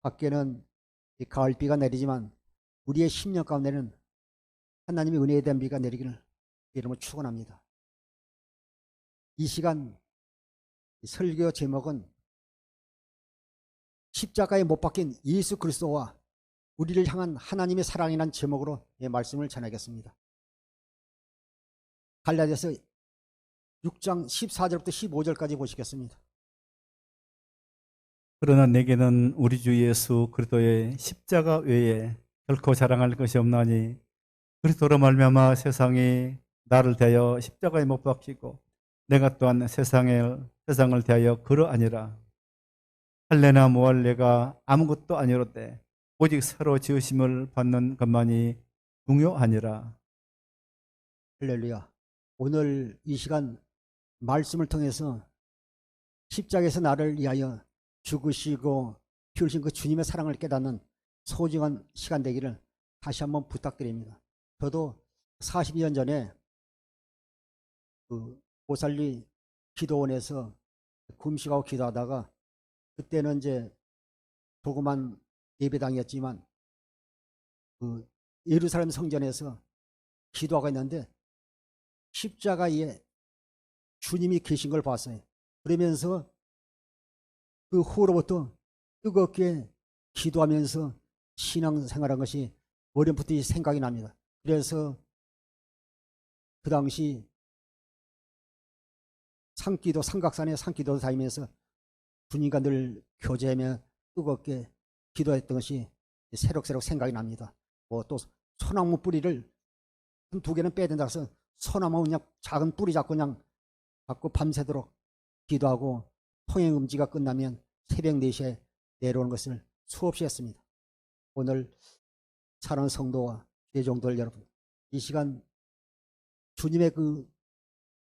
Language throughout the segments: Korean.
밖에는 이 가을비가 내리지만 우리의 심령 가운데는 하나님의 은혜에 대한 비가 내리기를 이름으로 축원합니다. 이 시간 설교 제목은 십자가에 못 박힌 예수 그리스도와 우리를 향한 하나님의 사랑이라는 제목으로 말씀을 전하겠습니다. 갈라디아서 6장 14절부터 15절까지 보시겠습니다. 그러나 내게는 우리 주 예수 그리스도의 십자가 외에 결코 자랑할 것이 없나니 그리스도로 말미암아 세상이 나를 대하여 십자가에 못 박히고 내가 또한 세상을 대하여 그러하니라. 할례나 무할례가 아무것도 아니로되 오직 새로 지으심을 받는 것만이 중요하니라. 할렐루야. 오늘 이 시간 말씀을 통해서 십자가에서 나를 위하여 죽으시고 피 흘리신 그 주님의 사랑을 깨닫는 소중한 시간 되기를 다시 한번 부탁드립니다. 저도 42년 전에 그 보살리 기도원에서 금식하고 기도하다가 그때는 이제 조그만 예배당이었지만 그 예루살렘 성전에서 기도하고 있는데 십자가에 주님이 계신 걸 봤어요. 그러면서 그 후로부터 뜨겁게 기도하면서 신앙생활한 것이 어렴풋이 생각이 납니다. 그래서 그 당시 삼각산에 산기도 다니면서 주님과 늘 교제하며 뜨겁게 기도했던 것이 새록새록 생각이 납니다. 뭐 또 소나무 뿌리를 두 개는 빼야 된다 해서 소나무 그냥 작은 뿌리 잡고 그냥 갖고 밤새도록 기도하고 통행금지가 끝나면 새벽 4시에 내려오는 것을 수없이 했습니다. 오늘 사랑하는 성도와 대종들 여러분, 이 시간 주님의 그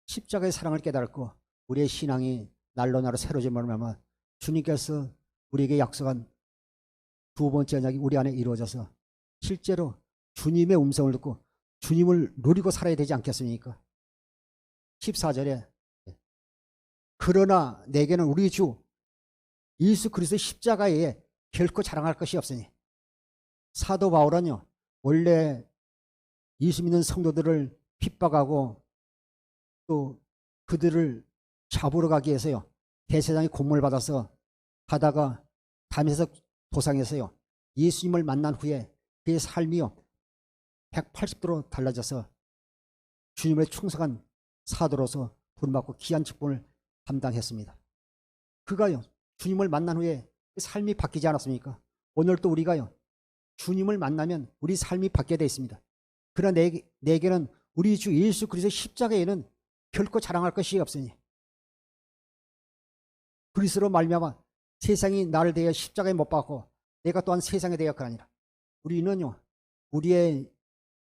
십자가의 사랑을 깨닫고 우리의 신앙이 날로 날로 새로워짐을 말하면 주님께서 우리에게 약속한 두 번째 언약이 우리 안에 이루어져서 실제로 주님의 음성을 듣고 주님을 누리고 살아야 되지 않겠습니까? 14절에 그러나 내게는 우리 주 예수 그리스도의 십자가에 결코 자랑할 것이 없으니. 사도 바울은요 원래 예수 믿는 성도들을 핍박하고 또 그들을 잡으러 가기 위해서요 대제사장이 공문을 받아서 가다가 담에색 도상에서요 예수님을 만난 후에 그의 삶이요 180도로 달라져서 주님의 충성한 사도로서 부름받고 귀한 직분을 감당했습니다. 그가요 주님을 만난 후에 삶이 바뀌지 않았습니까? 오늘 또 우리가요 주님을 만나면 우리 삶이 바뀌게 되어 있습니다. 그러나 내게는 우리 주 예수 그리스도의 십자가에는 결코 자랑할 것이 없으니 그리스도로 말미암아 세상이 나를 대하여 십자가에 못 박고 내가 또한 세상에 대하여 그러니라. 우리는요 우리의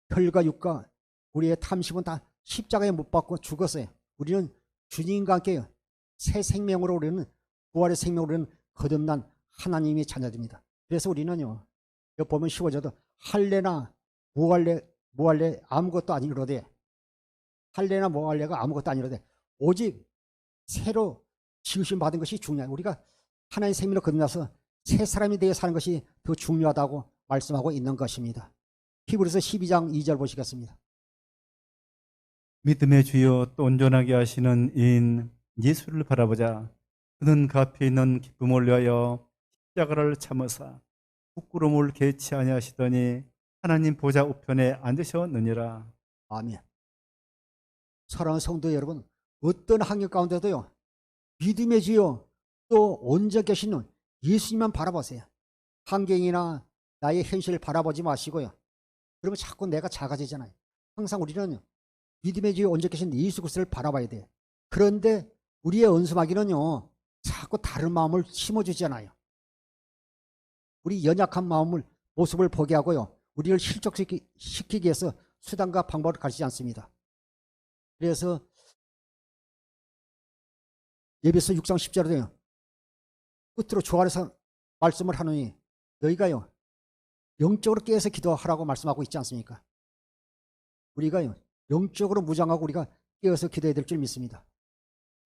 혈과 육과 우리의 탐심은 다 십자가에 못 박고 죽었어요. 우리는 주님과 함께 새 생명으로 우리는 부활의 생명으로 우리는 거듭난 하나님의 자녀들입니다. 그래서 우리는요 여기 보면 쉬워져도 할례나 무할례 아무것도 아니로되 할례나 무할례가 아무것도 아니로되 오직 새로 지으심 받은 것이 중요해요. 우리가 하나님의 생명으로 거듭나서 새 사람이 되어 사는 것이 더 중요하다고 말씀하고 있는 것입니다. 히브리서 12장 2절 보시겠습니다. 믿음의 주여 또 온전하게 하시는 이인 예수를 바라보자. 그는 그 앞에 있는 기쁨을 위하여 십자가를 참으사 부끄러움을 개치 아니하시더니 하나님 보좌 우편에 앉으셨느니라. 아멘. 사랑하는 성도 여러분, 어떤 환경 가운데도요 믿음의 주여 또 온전히 계시는 예수님만 바라보세요. 환경이나 나의 현실을 바라보지 마시고요. 그러면 자꾸 내가 작아지잖아요. 항상 우리는 믿음의 주여 온전히 계신 예수 그리스도를 바라봐야 돼요. 그런데 우리의 언수마귀는요 자꾸 다른 마음을 심어주잖아요. 우리 연약한 마음을 모습을 보게 하고요 우리를 실족시키기 위해서 수단과 방법을 가르치지 않습니다. 그래서 예배서 6장 10절에요 끝으로 조아려서 말씀을 하노니 너희가요 영적으로 깨어서 기도하라고 말씀하고 있지 않습니까? 우리가요 영적으로 무장하고 우리가 깨어서 기도해야 될 줄 믿습니다.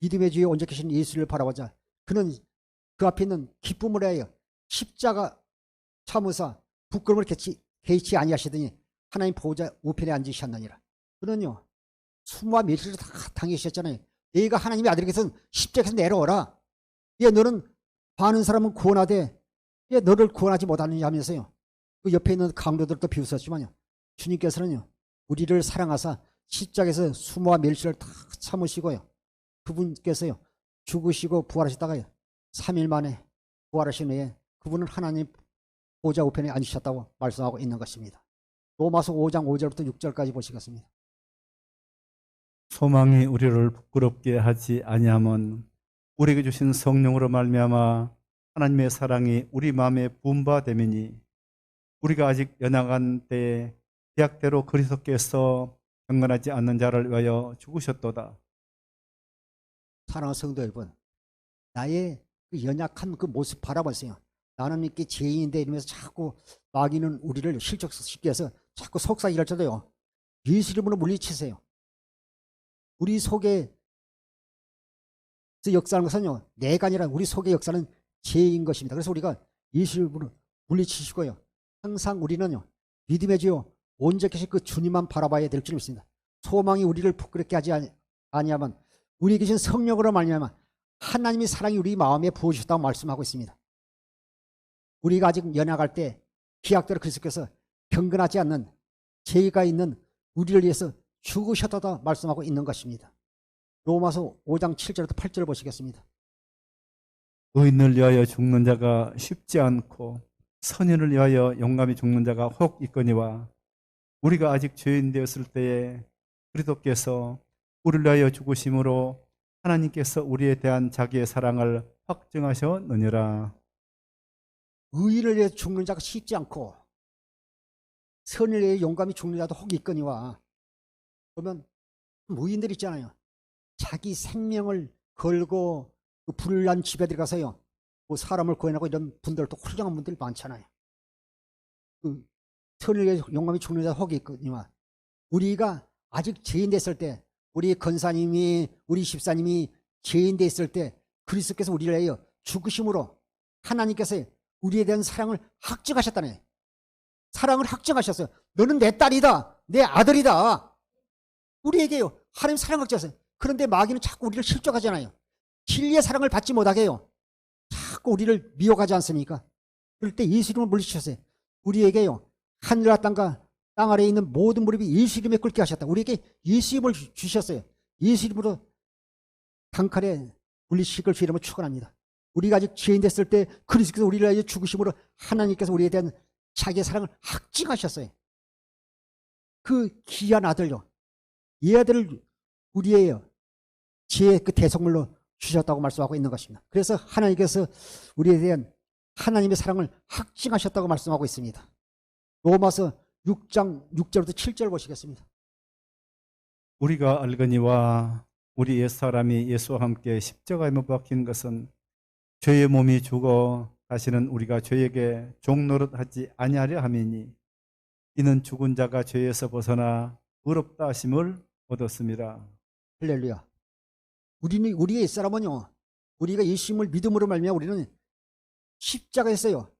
믿음의 주에 온전히 계신 예수를 바라보자. 그는 그 앞에 있는 기쁨을 해요 십자가 참으사 부끄러움을 개의치 아니하시더니 하나님 보호자 우편에 앉으셨느니라. 그는요 수모와 멸시를 다 당하셨잖아요. 내가 하나님의 아들에게서 십자가에서 내려오라. 예, 너는 많은 사람은 구원하되 예, 너를 구원하지 못하느냐 하면서요. 그 옆에 있는 강도들도 비웃었지만요. 주님께서는요 우리를 사랑하사 십자가에서 수모와 멸시를 다 참으시고요. 그분께서요 죽으시고 부활하시다가요 3일 만에 부활하신 후에 그분은 하나님 보좌 우편에 앉으셨다고 말씀하고 있는 것입니다. 로마서 5장 5절부터 6절까지 보시겠습니다. 소망이 우리를 부끄럽게 하지 아니함은 우리에게 주신 성령으로 말미암아 하나님의 사랑이 우리 마음에 부음바됨이니 우리가 아직 연약한 때에 계약대로 그리스도께서 경건하지 않는 자를 위하여 죽으셨도다. 사랑하는 성도 여러분, 나의 그 연약한 그 모습 바라보세요. 나는 이렇게 죄인인데 이러면서 자꾸 마귀는 우리를 실족시키기 위해서 자꾸 속삭이를 쳐도요. 예수 이름으로 물리치세요. 우리 속에 역사하는 것은요. 내가 아니라 우리 속의 역사는 죄인 것입니다. 그래서 우리가 예수 이름으로 물리치시고요. 항상 우리는요. 믿음의 주요 온전케신 그 주님만 바라봐야 될 줄 믿습니다. 소망이 우리를 부끄럽게 하지 아니하면 우리에게 계신 성령으로 말미암아 하나님의 사랑이 우리 마음에 부어주셨다고 말씀하고 있습니다. 우리가 아직 연약할 때 기약대로 그리스도께서 경건하지 않는 죄가 있는 우리를 위해서 죽으셨다고 말씀하고 있는 것입니다. 로마서 5장 7절부터 8절을 보시겠습니다. 의인을 위하여 죽는 자가 쉽지 않고 선인을 위하여 용감히 죽는 자가 혹 있거니와 우리가 아직 죄인 되었을 때에 그리스도께서 우리를 위하여 죽으심으로 하나님께서 우리에 대한 자기의 사랑을 확증하셨느니라. 의인을 위해 죽는 자가 쉽지 않고 선을 위해 용감히 죽는 자도 혹 있거니와. 그러면 의인들 있잖아요. 자기 생명을 걸고 그 불난 집에 들어가서요. 뭐 사람을 구해내고 이런 분들도 훌륭한 분들이 많잖아요. 그 선을 위해 용감히 죽는 자도 혹 있거니와. 우리가 아직 죄인 됐을 때 우리 권사님이 우리 집사님이 죄인 됐을 때 그리스도께서 우리를 위하여 죽으심으로 하나님께서 우리에 대한 사랑을 확증하셨다네. 사랑을 확증하셨어요. 너는 내 딸이다. 내 아들이다. 우리에게요. 하나님 사랑을 확증하셨어요. 그런데 마귀는 자꾸 우리를 실족하잖아요. 진리의 사랑을 받지 못하게 해요. 자꾸 우리를 미워하지 않습니까? 그럴 때 예수 이름을 물리치셨어요. 우리에게요. 하늘과 땅과 땅 아래에 있는 모든 무릎이 예수 이름에 꿇게 하셨다. 우리에게 예수 이름을 주셨어요. 예수 이름으로 단칼에 물리치실 주 이름을 축원합니다. 우리가 아직 죄인 됐을 때 그리스도께서 우리를 위하여 죽으심으로 하나님께서 우리에 대한 자기의 사랑을 확증하셨어요. 그 귀한 아들요. 이 아들을 우리의 죄의 그 대속물로 주셨다고 말씀하고 있는 것입니다. 그래서 하나님께서 우리에 대한 하나님의 사랑을 확증하셨다고 말씀하고 있습니다. 로마서 6장 6절부터 7절 보시겠습니다. 우리가 알거니와 우리 옛사람이 예수와 함께 십자가에 못 박힌 것은 죄의 몸이 죽어 다시는 우리가 죄에게 종노릇하지 아니하려 함이니 이는 죽은 자가 죄에서 벗어나 의롭다 하심을 얻었습니다. 할렐루야. 우리의 옛사람은요. 우리가 예수님을 믿음으로 말미암아 우리는 십자가에서요.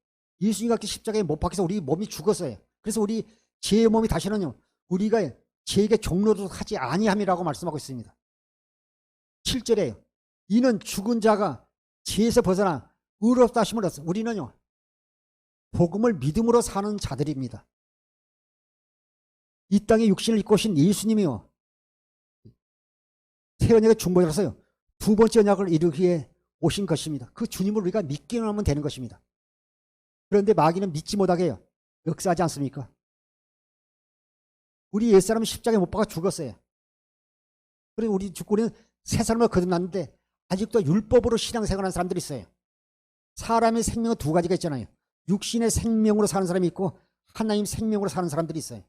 예수님과 함께 십자가에 못 박혀서 우리 몸이 죽었어요. 그래서 우리 죄의 몸이 다시는요. 우리가 죄에게 종노릇하지 아니함이라고 말씀하고 있습니다. 7절에 이는 죽은 자가 죄에서 벗어나 의롭다 하심을 얻었어. 우리는요. 복음을 믿음으로 사는 자들입니다. 이 땅에 육신을 입고 오신 예수님이요. 새 언약의 중보자로서요. 두 번째 언약을 이루기 위해 오신 것입니다. 그 주님을 우리가 믿기만 하면 되는 것입니다. 그런데 마귀는 믿지 못하게 해요. 역사하지 않습니까? 우리 옛사람은 십자가에 못 박아 죽었어요. 그리고 우리 죽고 우리는 새 사람을 거듭났는데 아직도 율법으로 신앙생활하는 사람들이 있어요. 사람의 생명은 두 가지가 있잖아요. 육신의 생명으로 사는 사람이 있고 하나님 생명으로 사는 사람들이 있어요.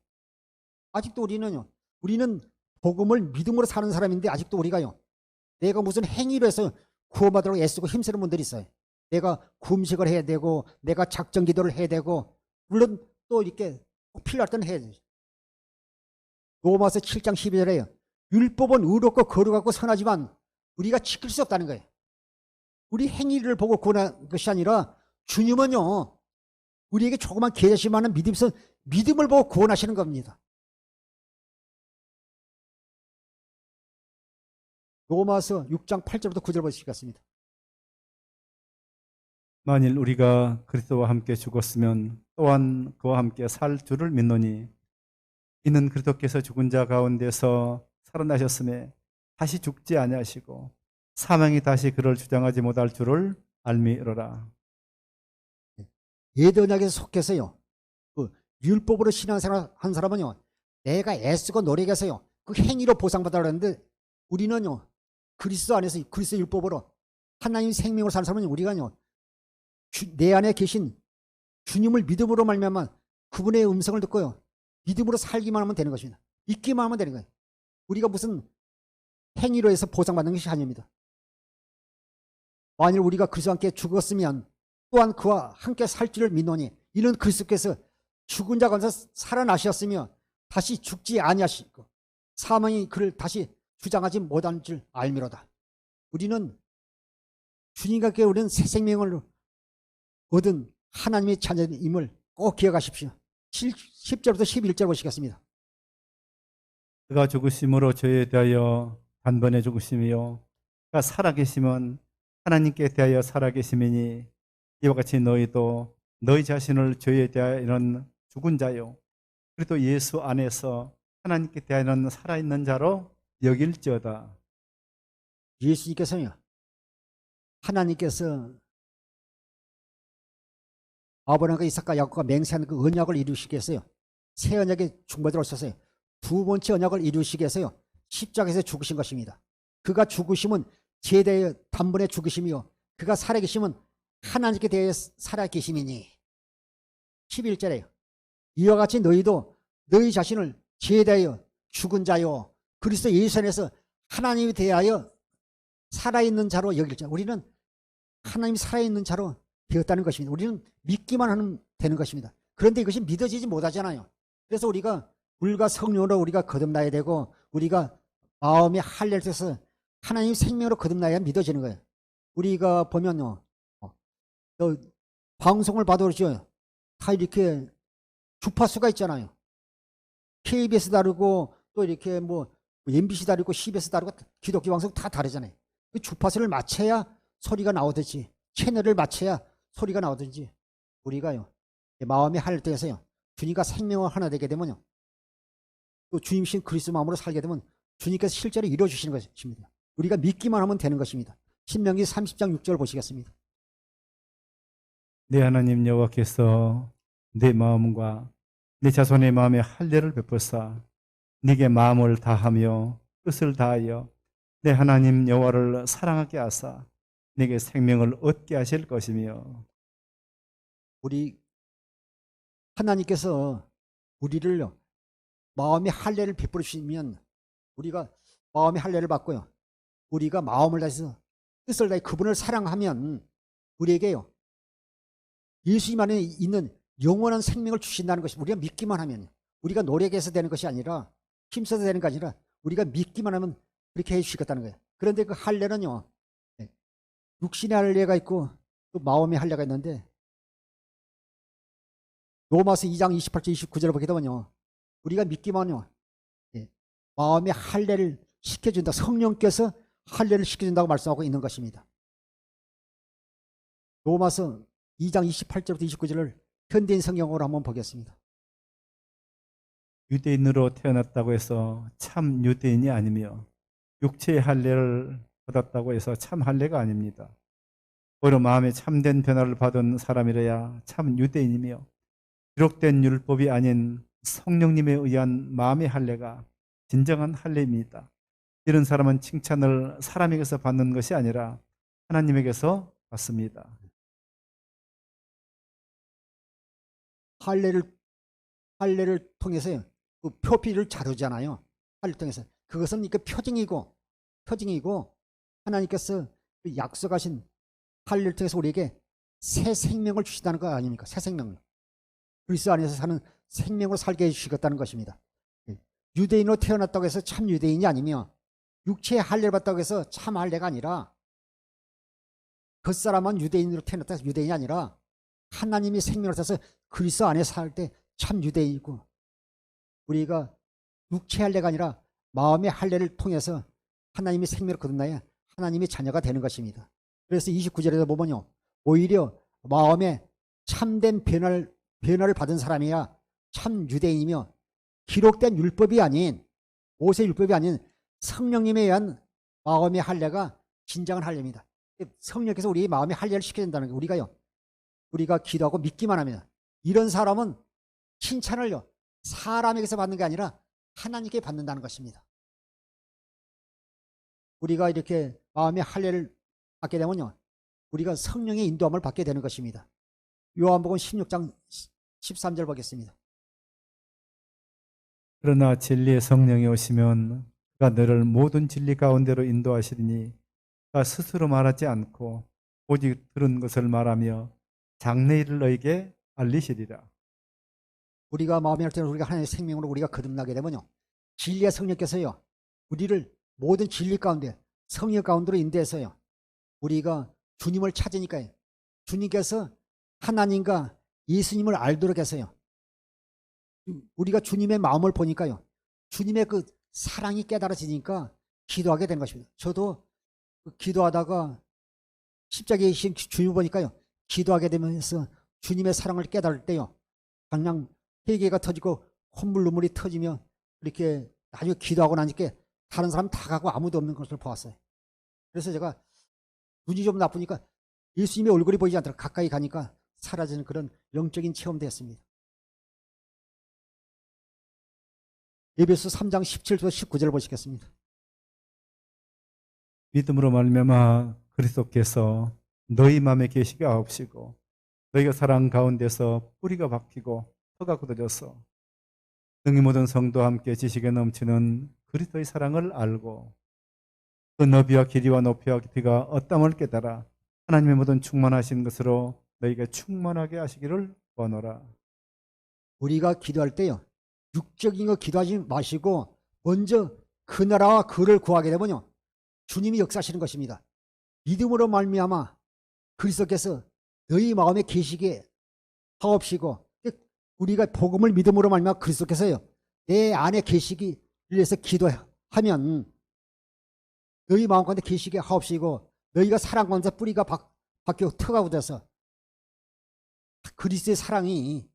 아직도 우리는 복음을 믿음으로 사는 사람인데 아직도 우리가요. 내가 무슨 행위로 해서 구원받으려고 애쓰고 힘쓰는 분들이 있어요. 내가 금식을 해야 되고 내가 작정 기도를 해야 되고 물론 또 이렇게 필요할 때는 해야 돼요. 로마서 7장 12절에요. 율법은 의롭고 거룩하고 선하지만 우리가 지킬 수 없다는 거예요. 우리 행위를 보고 구원한 것이 아니라 주님은요. 우리에게 조그만 개자식만한 믿음에서 믿음을 보고 구원하시는 겁니다. 로마서 6장 8절부터 9절 보시겠습니다. 만일 우리가 그리스도와 함께 죽었으면 또한 그와 함께 살 줄을 믿노니 이는 그리스도께서 죽은 자 가운데서 살아나셨음에 다시 죽지 아니하시고 사망이 다시 그를 주장하지 못할 줄을 알미이로라. 예전 언약에 속해서요, 그 율법으로 신앙생활 한 사람은요, 내가 애쓰고 노력해서요, 그 행위로 보상받아야 하는데, 우리는요, 그리스도 안에서 그리스도 율법으로 하나님 생명으로 사는 사람은 우리가요, 내 안에 계신 주님을 믿음으로 말미암아 그분의 음성을 듣고요, 믿음으로 살기만 하면 되는 것입니다. 믿기만 하면 되는 거예요. 우리가 무슨 행위로 해서 보상받는 것이 아닙니다. 만일 우리가 그리스도와 함께 죽었으면 또한 그와 함께 살 줄을 믿노니 이는 그리스도께서 죽은 자 가운데서 살아나셨으며 다시 죽지 아니하시고 사망이 그를 다시 주장하지 못한 줄 알미로다. 우리는 주님과 함께 우리는 새 생명을 얻은 하나님의 자녀임을 꼭 기억하십시오. 10절부터 11절 보시겠습니다. 그가 죽으심으로 저희에 대하여 단번에 죽으심이요 그가 살아계심은 하나님께 대하여 살아계심이니 이와 같이 너희도 너희 자신을 죄에 대하여는 죽은 자요 그리고 예수 안에서 하나님께 대하여는 살아있는 자로 여길지어다. 예수님께서요, 하나님께서 아브라함과 이삭과 야곱과 맹세한 그 언약을 이루시기 위해서요, 새 언약의 중보자로 오셔서요, 두 번째 언약을 이루시기 위해서요, 십자가에서 죽으신 것입니다. 그가 죽으심은 죄에 대해 단번에 죽으심이요 그가 살아계심은 하나님께 대해 살아계심이니. 11절에요. 이와 같이 너희도 너희 자신을 죄에 대하여 죽은 자요 그리스도 예수 안에서 하나님에 대하여 살아있는 자로 여길 자. 우리는 하나님이 살아있는 자로 되었다는 것입니다. 우리는 믿기만 하면 되는 것입니다. 그런데 이것이 믿어지지 못하잖아요. 그래서 우리가 물과 성령으로 우리가 거듭나야 되고 우리가 마음의 할례를 통해서 하나님 생명으로 거듭나야 믿어지는 거예요. 우리가 보면요, 방송을 봐도 그렇죠. 다 이렇게 주파수가 있잖아요. KBS 다르고 또 이렇게 뭐 MBC 다르고 CBS 다르고 기독교 방송 다 다르잖아요. 그 주파수를 맞춰야 소리가 나오듯이 채널을 맞춰야 소리가 나오든지 우리가요 마음의 할례를 통해서요 주님과 생명을 하나 되게 되면요 또 주님신 그리스도 마음으로 살게 되면 주님께서 실제로 이루어주시는 것입니다. 우리가 믿기만 하면 되는 것입니다. 신명기 30장 6절 보시겠습니다. 내 하나님 여호와께서 내 마음과 내 자손의 마음에 할례를 베푸사 네게 마음을 다하며 뜻을 다하여 내 하나님 여호와를 사랑하게 하사 네게 생명을 얻게 하실 것이며. 우리 하나님께서 우리를요 마음의 할례를 베풀어 주시면 우리가 마음의 할례를 받고요 우리가 마음을 다해서 뜻을 다해 그분을 사랑하면 우리에게요 예수님 안에 있는 영원한 생명을 주신다는 것이 우리가 믿기만 하면 우리가 노력해서 되는 것이 아니라 힘써서 되는 게 아니라 우리가 믿기만 하면 그렇게 해 주시겠다는 거예요. 그런데 그 할례는요 육신의 할례가 있고 또 마음의 할례가 있는데 로마서 2장 28절 29절을 보게 되면요 우리가 믿기만요 마음의 할례를 시켜준다. 성령께서 할례를 시켜준다고 말씀하고 있는 것입니다. 로마서 2장 28절부터 29절을 현대인 성경으로 한번 보겠습니다. 유대인으로 태어났다고 해서 참 유대인이 아니며 육체의 할례를 받았다고 해서 참 할례가 아닙니다. 오히려 마음에 참된 변화를 받은 사람이라야 참 유대인이며 기록된 율법이 아닌 성령님에 의한 마음의 할례가 진정한 할례입니다. 이런 사람은 칭찬을 사람에게서 받는 것이 아니라 하나님에게서 받습니다. 할례를 통해서 그 표피를 자르잖아요. 할례를 통해서 그것은 그 표징이고 하나님께서 그 약속하신 할례를 통해서 우리에게 새 생명을 주시다는 거 아닙니까? 새 생명을 그리스도 안에서 사는 생명으로 살게 해주시겠다는 것입니다. 유대인으로 태어났다고 해서 참 유대인이 아니며 육체의 할례를 받다고 해서 참 할례가 아니라 그 사람은 유대인으로 태어났다고 해서 유대인이 아니라 하나님이 생명을 써서 그리스도 안에 살 때 참 유대인이고, 우리가 육체 할례가 아니라 마음의 할례를 통해서 하나님의 생명을 거듭나야 하나님의 자녀가 되는 것입니다. 그래서 29절에서 보면요, 오히려 마음에 참된 변화를 받은 사람이야 참 유대인이며, 기록된 율법이 아닌, 모세 율법이 아닌 성령님에 의한 마음의 할례가 진정한 할례입니다. 성령께서 우리 마음의 할례를 시켜야 된다는 거예요. 우리가 기도하고 믿기만 하면, 이런 사람은 칭찬을요 사람에게서 받는 게 아니라 하나님께 받는다는 것입니다. 우리가 이렇게 마음의 할례를 받게 되면요, 우리가 성령의 인도함을 받게 되는 것입니다. 요한복음 16장 13절 보겠습니다. 그러나 진리의 성령이 오시면 그가 너를 모든 진리 가운데로 인도하시리니 그가 스스로 말하지 않고 오직 들은 것을 말하며 장래일을 너에게 알리시리라. 우리가 마음에 할 때는 우리가 하나님의 생명으로 우리가 거듭나게 되면요, 진리의 성령께서요 우리를 모든 진리 가운데, 성령 가운데로 인도해서요 우리가 주님을 찾으니까요, 주님께서 하나님과 예수님을 알도록 해서요, 우리가 주님의 마음을 보니까요 주님의 그 사랑이 깨달아지니까 기도하게 된 것입니다. 저도 기도하다가 십자가에 계신 주님 보니까요, 기도하게 되면서 주님의 사랑을 깨달을 때요 그냥 회개가 터지고 콧물 눈물이 터지며, 이렇게 나중에 기도하고 나니까 다른 사람 다 가고 아무도 없는 것을 보았어요. 그래서 제가 눈이 좀 나쁘니까 예수님의 얼굴이 보이지 않더라 가까이 가니까 사라지는 그런 영적인 체험되었습니다. 에베소 3장 17절 19절 보시겠습니다. 믿음으로 말미암아 그리스도께서 너희 마음에 계시게 하옵시고 너희가 사랑 가운데서 뿌리가 박히고 터가 굳어져서 능히 모든 성도와 함께 지식에 넘치는 그리스도의 사랑을 알고 그 너비와 길이와 높이와 깊이가 어떠함을 깨달아 하나님의 모든 충만하신 것으로 너희가 충만하게 하시기를 원하노라. 우리가 기도할 때요 육적인 거 기도하지 마시고 먼저 그 나라와 그를 구하게 되면요 주님이 역사하시는 것입니다. 믿음으로 말미암아 그리스도께서 너희 마음에 계시게 하옵시고, 우리가 복음을 믿음으로 말미암아 그리스도께서요 내 안에 계시기 위해서 기도하면 너희 마음 가운데 계시게 하옵시고, 너희가 사랑 가운데 뿌리가 박혀 터가 굳어서 그리스도의 사랑이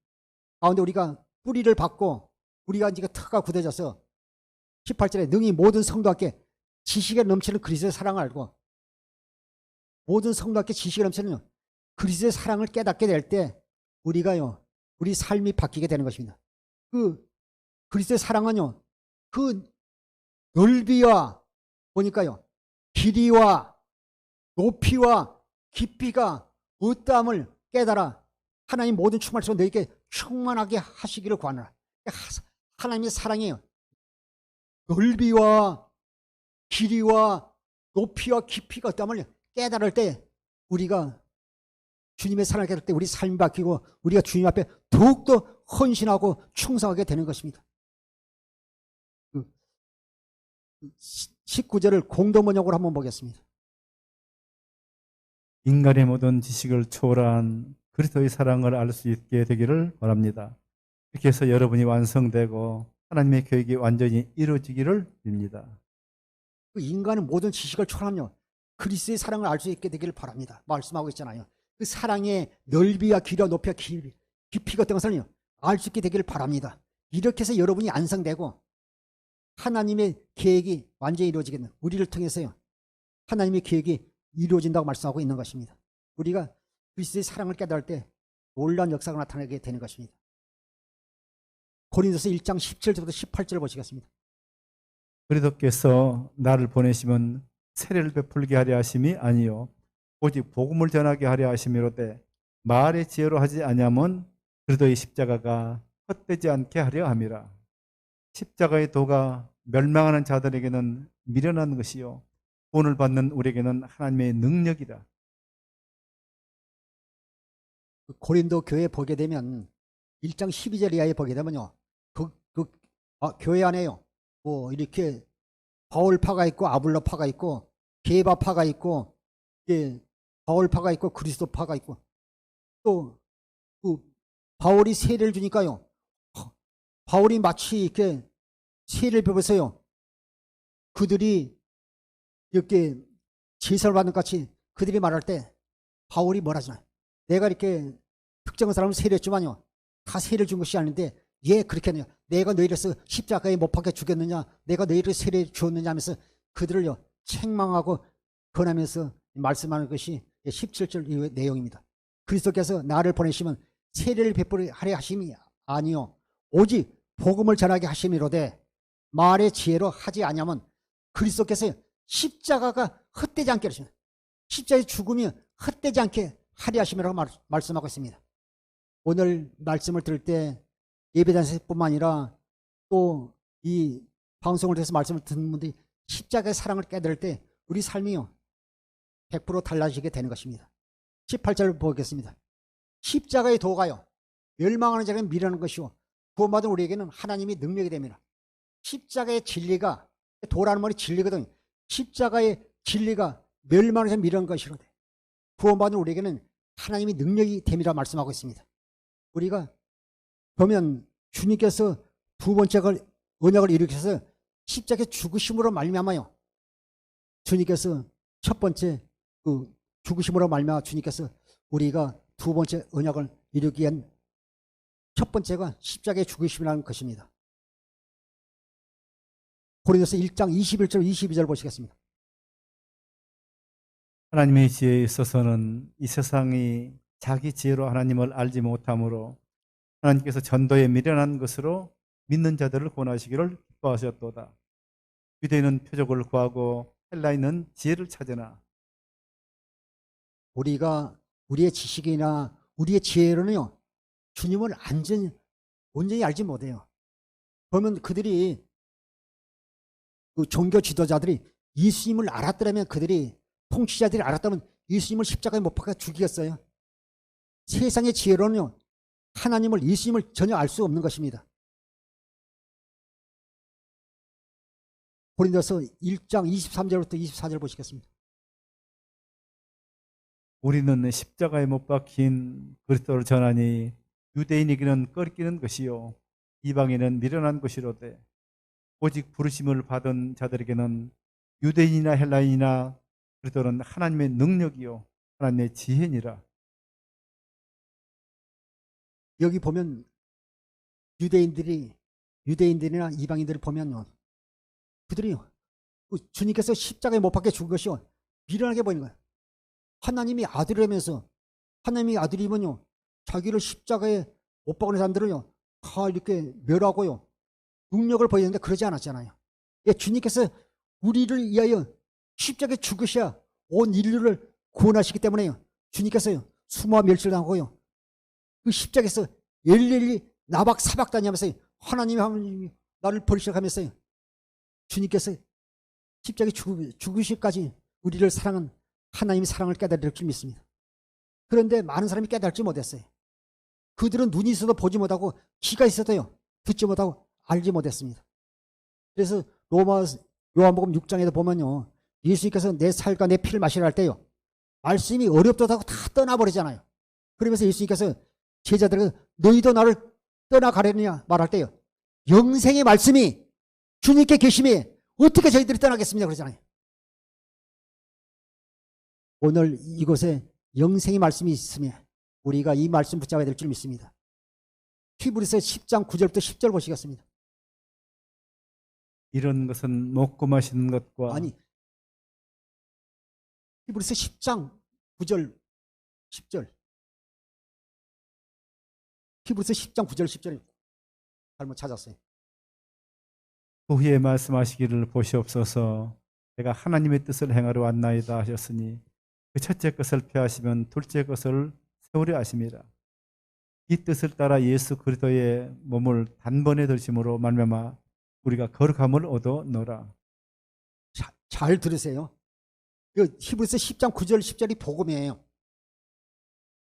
가운데 우리가 뿌리를 받고 우리가 이제 터가 굳어져서 18절에 능히 모든 성도께 지식에 넘치는 그리스도의 사랑을 알고, 모든 성도께 지식에 넘치는 그리스도의 사랑을 깨닫게 될 때 우리가요 우리 삶이 바뀌게 되는 것입니다. 그 그리스도의 사랑은요 그 넓이와 보니까요 길이와 높이와 깊이가 어떠함을 깨달아 하나님 모든 충만하시고 너에게 충만하게 하시기를 구하노라. 하나님의 사랑이에요. 넓이와 길이와 높이와 깊이가 어떠함을 깨달을 때, 우리가 주님의 사랑을 깨달을 때 우리 삶이 바뀌고 우리가 주님 앞에 더욱더 헌신하고 충성하게 되는 것입니다. 19절을 공동번역으로 한번 보겠습니다. 인간의 모든 지식을 초월한 그리스도의 사랑을 알 수 있게 되기를 바랍니다. 이렇게 해서 여러분이 완성되고 하나님의 계획이 완전히 이루어지기를 빕니다. 그 인간의 모든 지식을 초월하며 그리스도의 사랑을 알 수 있게 되기를 바랍니다. 말씀하고 있잖아요. 그 사랑의 넓이와 길이와 높이와 깊이가 어떤 것을 알 수 있게 되기를 바랍니다. 이렇게 해서 여러분이 완성되고 하나님의 계획이 완전히 이루어지겠는, 우리를 통해서요 하나님의 계획이 이루어진다고 말씀하고 있는 것입니다. 우리가 그리스도의 사랑을 깨달을 때 놀라운 역사가 나타나게 되는 것입니다. 고린도서 1장 17절부터 18절을 보시겠습니다. 그리스도께서 나를 보내시면 세례를 베풀게 하려 하심이 아니요 오직 복음을 전하게 하려 하심이로되 말의 지혜로 하지 아니하면 그리스도의 십자가가 헛되지 않게 하려 함이라. 십자가의 도가 멸망하는 자들에게는 미련한 것이요 구원을 받는 우리에게는 하나님의 능력이라. 고린도 교회 보게 되면 1장 12절 이하에 보게 되면요 교회 안에요 뭐 이렇게 바울파가 있고 아볼로파가 있고 게바파가 있고 바울파가 있고 그리스도파가 있고 또 그 바울이 세례를 주니까요. 바울이 마치 이렇게 세례를 베풀어서요. 그들이 이렇게 제사를 받는 것 같이 그들이 말할 때 바울이 뭐라 하잖아요. 내가 이렇게 특정한 사람을 세례했지만요. 다 세례를 준 것이 아닌데 예 그렇게 하냐. 내가 너희를 십자가에 못 박혀 죽였느냐. 내가 너희를 세례 주었느냐 하면서 그들을요. 책망하고 권하면서 말씀하는 것이 17절 이후의 내용입니다. 그리스도께서 나를 보내시면 세례를 베풀어 하려 하심이 아니요 오직 복음을 전하게 하심이로되 말의 지혜로 하지 아니하면 그리스도께서 십자가가 헛되지 않게 하십니다. 십자가의 죽음이 헛되지 않게 하려 하심이라고 말씀하고 있습니다. 오늘 말씀을 들을 때 예배단에서뿐만 아니라 또 이 방송을 통해서 말씀을 듣는 분들이 십자가의 사랑을 깨달을 때 우리 삶이요 100% 달라지게 되는 것입니다. 18절을 보겠습니다. 십자가의 도가요 멸망하는 자에게는 미련한 것이요 구원받은 우리에게는 하나님이 능력이 됩니다. 십자가의 진리가 도라는 말이 진리거든요. 십자가의 진리가 멸망하는 자에게는 미련한 것이로되 구원받은 우리에게는 하나님이 능력이 됨이라 말씀하고 있습니다. 우리가 보면 주님께서 두 번째 언약을 일으켜서 십자가의 죽으심으로 말미암아요. 주님께서 첫 번째 그 죽으심으로 말미암아 주님께서 우리가 두 번째 언약을 이루기 위한 첫 번째가 십자가의 죽으심이라는 것입니다. 고린도서 1장 21절 22절 보시겠습니다. 하나님의 지혜에 있어서는 이 세상이 자기 지혜로 하나님을 알지 못하므로 하나님께서 전도에 미련한 것으로 믿는 자들을 구원하시기를 기뻐하셨도다. 유대인은 표적을 구하고 헬라인은 지혜를 찾으나 우리가 우리의 지식이나 우리의 지혜로는요 주님을 온전히 알지 못해요. 그러면 그들이 그 종교 지도자들이 예수님을 알았더라면 그들이 통치자들이 알았다면 예수님을 십자가에 못 박아 죽이겠어요. 세상의 지혜로는요 하나님을 예수님을 전혀 알 수 없는 것입니다. 고린도서 1장 23절부터 24절 보시겠습니다. 우리는 십자가에 못 박힌 그리스도를 전하니 유대인에게는 꺾이는 것이요 이방인은 미련한 것이로되 오직 부르심을 받은 자들에게는 유대인이나 헬라인이나 그리스도는 하나님의 능력이요 하나님의 지혜니라. 여기 보면 유대인들이나 이방인들을 보면요 그들이 주님께서 십자가에 못 박혀 죽은 것이 미련하게 보이는 거예요. 하나님이 아들이라면서 하나님이 아들이면요 자기를 십자가에 못 박은 사람들은요 다 이렇게 멸하고요 능력을 보이는데 그러지 않았잖아요. 예, 주님께서 우리를 위하여 십자가에 죽으셔야 온 인류를 구원하시기 때문에요 주님께서요 수모와 멸시를 당하고요 그 십자가에서 엘리엘리 나박사박 다니면서 하나님이 나를 버리셔가면서요 주님께서 십자가에 죽으시기까지 우리를 사랑한 하나님의 사랑을 깨달을 줄 믿습니다. 그런데 많은 사람이 깨달지 못했어요. 그들은 눈이 있어도 보지 못하고 귀가 있어도요 듣지 못하고 알지 못했습니다. 그래서 요한복음 6장에도 보면요 예수님께서 내 살과 내 피를 마시라 할 때요 말씀이 어렵다고 다 떠나버리잖아요. 그러면서 예수님께서 제자들에게 너희도 나를 떠나가려느냐 말할 때요 영생의 말씀이 주님께 계심에 어떻게 저희들이 떠나겠습니까 그러잖아요. 오늘 이곳에 영생의 말씀이 있으면 우리가 이 말씀 붙잡아야 될 줄 믿습니다. 히브리서 10장 9절부터 10절 보시겠습니다. 이런 것은 먹고 마시는 것과 아니 히브리서 10장 9절 10절 히브리서 10장 9절 10절 잘못 찾았어요. 후에 말씀하시기를 보시옵소서 내가 하나님의 뜻을 행하러 왔나이다 하셨으니 그 첫째 것을 폐하시면 둘째 것을 세우려 하심이라. 이 뜻을 따라 예수 그리스도의 몸을 단번에 들심으로 말미암아 우리가 거룩함을 얻어노라. 잘 들으세요. 히브리서 10장 9절 10절이 복음이에요.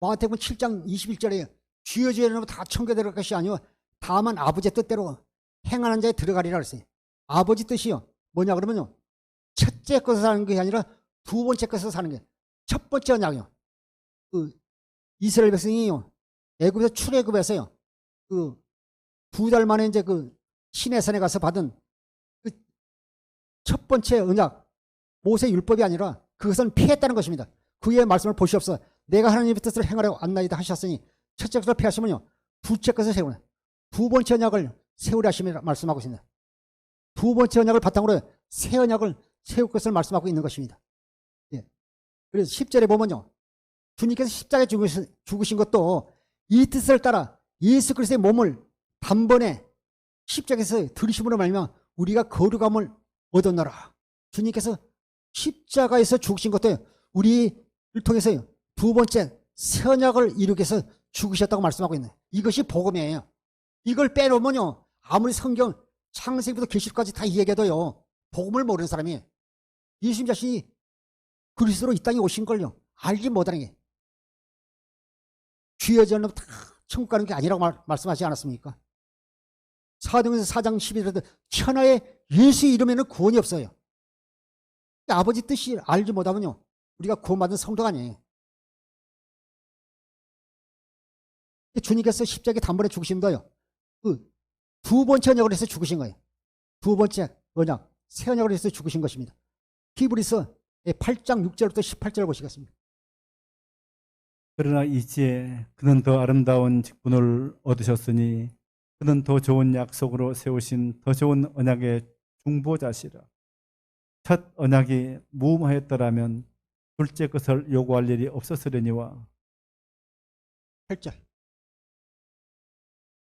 마태복음 7장 21절에 주여 주여 이러면 다 천국에 들어갈 것이 아니요 다만 아버지의 뜻대로 행하는 자에 들어가리라 그랬어요. 아버지 뜻이요 뭐냐 그러면요 첫째 것을 사는 게 아니라 두 번째 것을 사는 게 첫 번째 언약이요. 그 이스라엘 백성이요 애굽에서 출애굽에서요. 그 2달 만에 이제 그 시내산에 가서 받은 그 첫 번째 언약, 모세 율법이 아니라 그것은 피했다는 것입니다. 그의 말씀을 보시옵소서. 내가 하나님의 뜻을 행하려고 안나이다 하셨으니 첫째 것을 피하시면요, 둘째 것을 세우라. 두 번째 언약을 세우라 하시며 말씀하고 있습니다. 두 번째 언약을 바탕으로 새 언약을 세울 것을 말씀하고 있는 것입니다. 예. 그래서 10절에 보면요, 주님께서 십자가에 죽으신 것도 이 뜻을 따라 예수 그리스도의 몸을 단번에 십자가에서 들이심으로 말미암아 우리가 거룩함을 얻었노라. 주님께서 십자가에서 죽으신 것도 우리를 통해서 두 번째 새 언약을 이루기 위해서 죽으셨다고 말씀하고 있네요. 이것이 복음이에요. 이걸 빼놓으면요, 아무리 성경 창세기부터 계시록까지 다 이야기해도요, 복음을 모르는 사람이 예수님 자신이 그리스도로 이 땅에 오신 걸요 알지 못하는 게, 죄지 않으면 다 천국 가는 게 아니라고 말씀하지 않았습니까? 사도행전서 4장 11절에도 천하에 예수 이름에는 구원이 없어요. 아버지 뜻이 알지 못하면요, 우리가 구원받은 성도가 아니에요. 주님께서 십자가에 단번에 죽으심도요, 그 두 번째 언약을 해서 죽으신 거예요. 두 번째 언약, 새 언약을 해서 죽으신 것입니다. 히브리서 8장 6절부터 18절 보시겠습니다. 그러나 이제 그는 더 아름다운 직분을 얻으셨으니 그는 더 좋은 약속으로 세우신 더 좋은 언약의 중보자시라. 첫 언약이 무음하였더라면 둘째 것을 요구할 일이 없었으려니와 8절.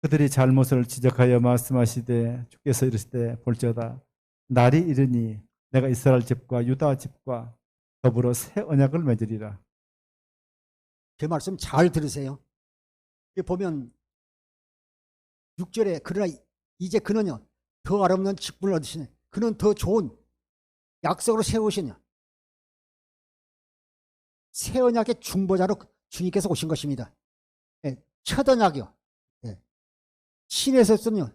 그들이 잘못을 지적하여 말씀하시되 주께서 이르시되 볼지어다 날이 이르니 내가 이스라엘 집과 유다 집과 더불어 새 언약을 맺으리라. 제 말씀 잘 들으세요. 여기 보면 6절에 그러나 이제 그는요 더 아름다운 직분을 얻으시네. 그는 더 좋은 약속으로 세우시냐. 새 언약의 중보자로 주님께서 오신 것입니다. 예, 첫 언약이요. 예. 신에서는요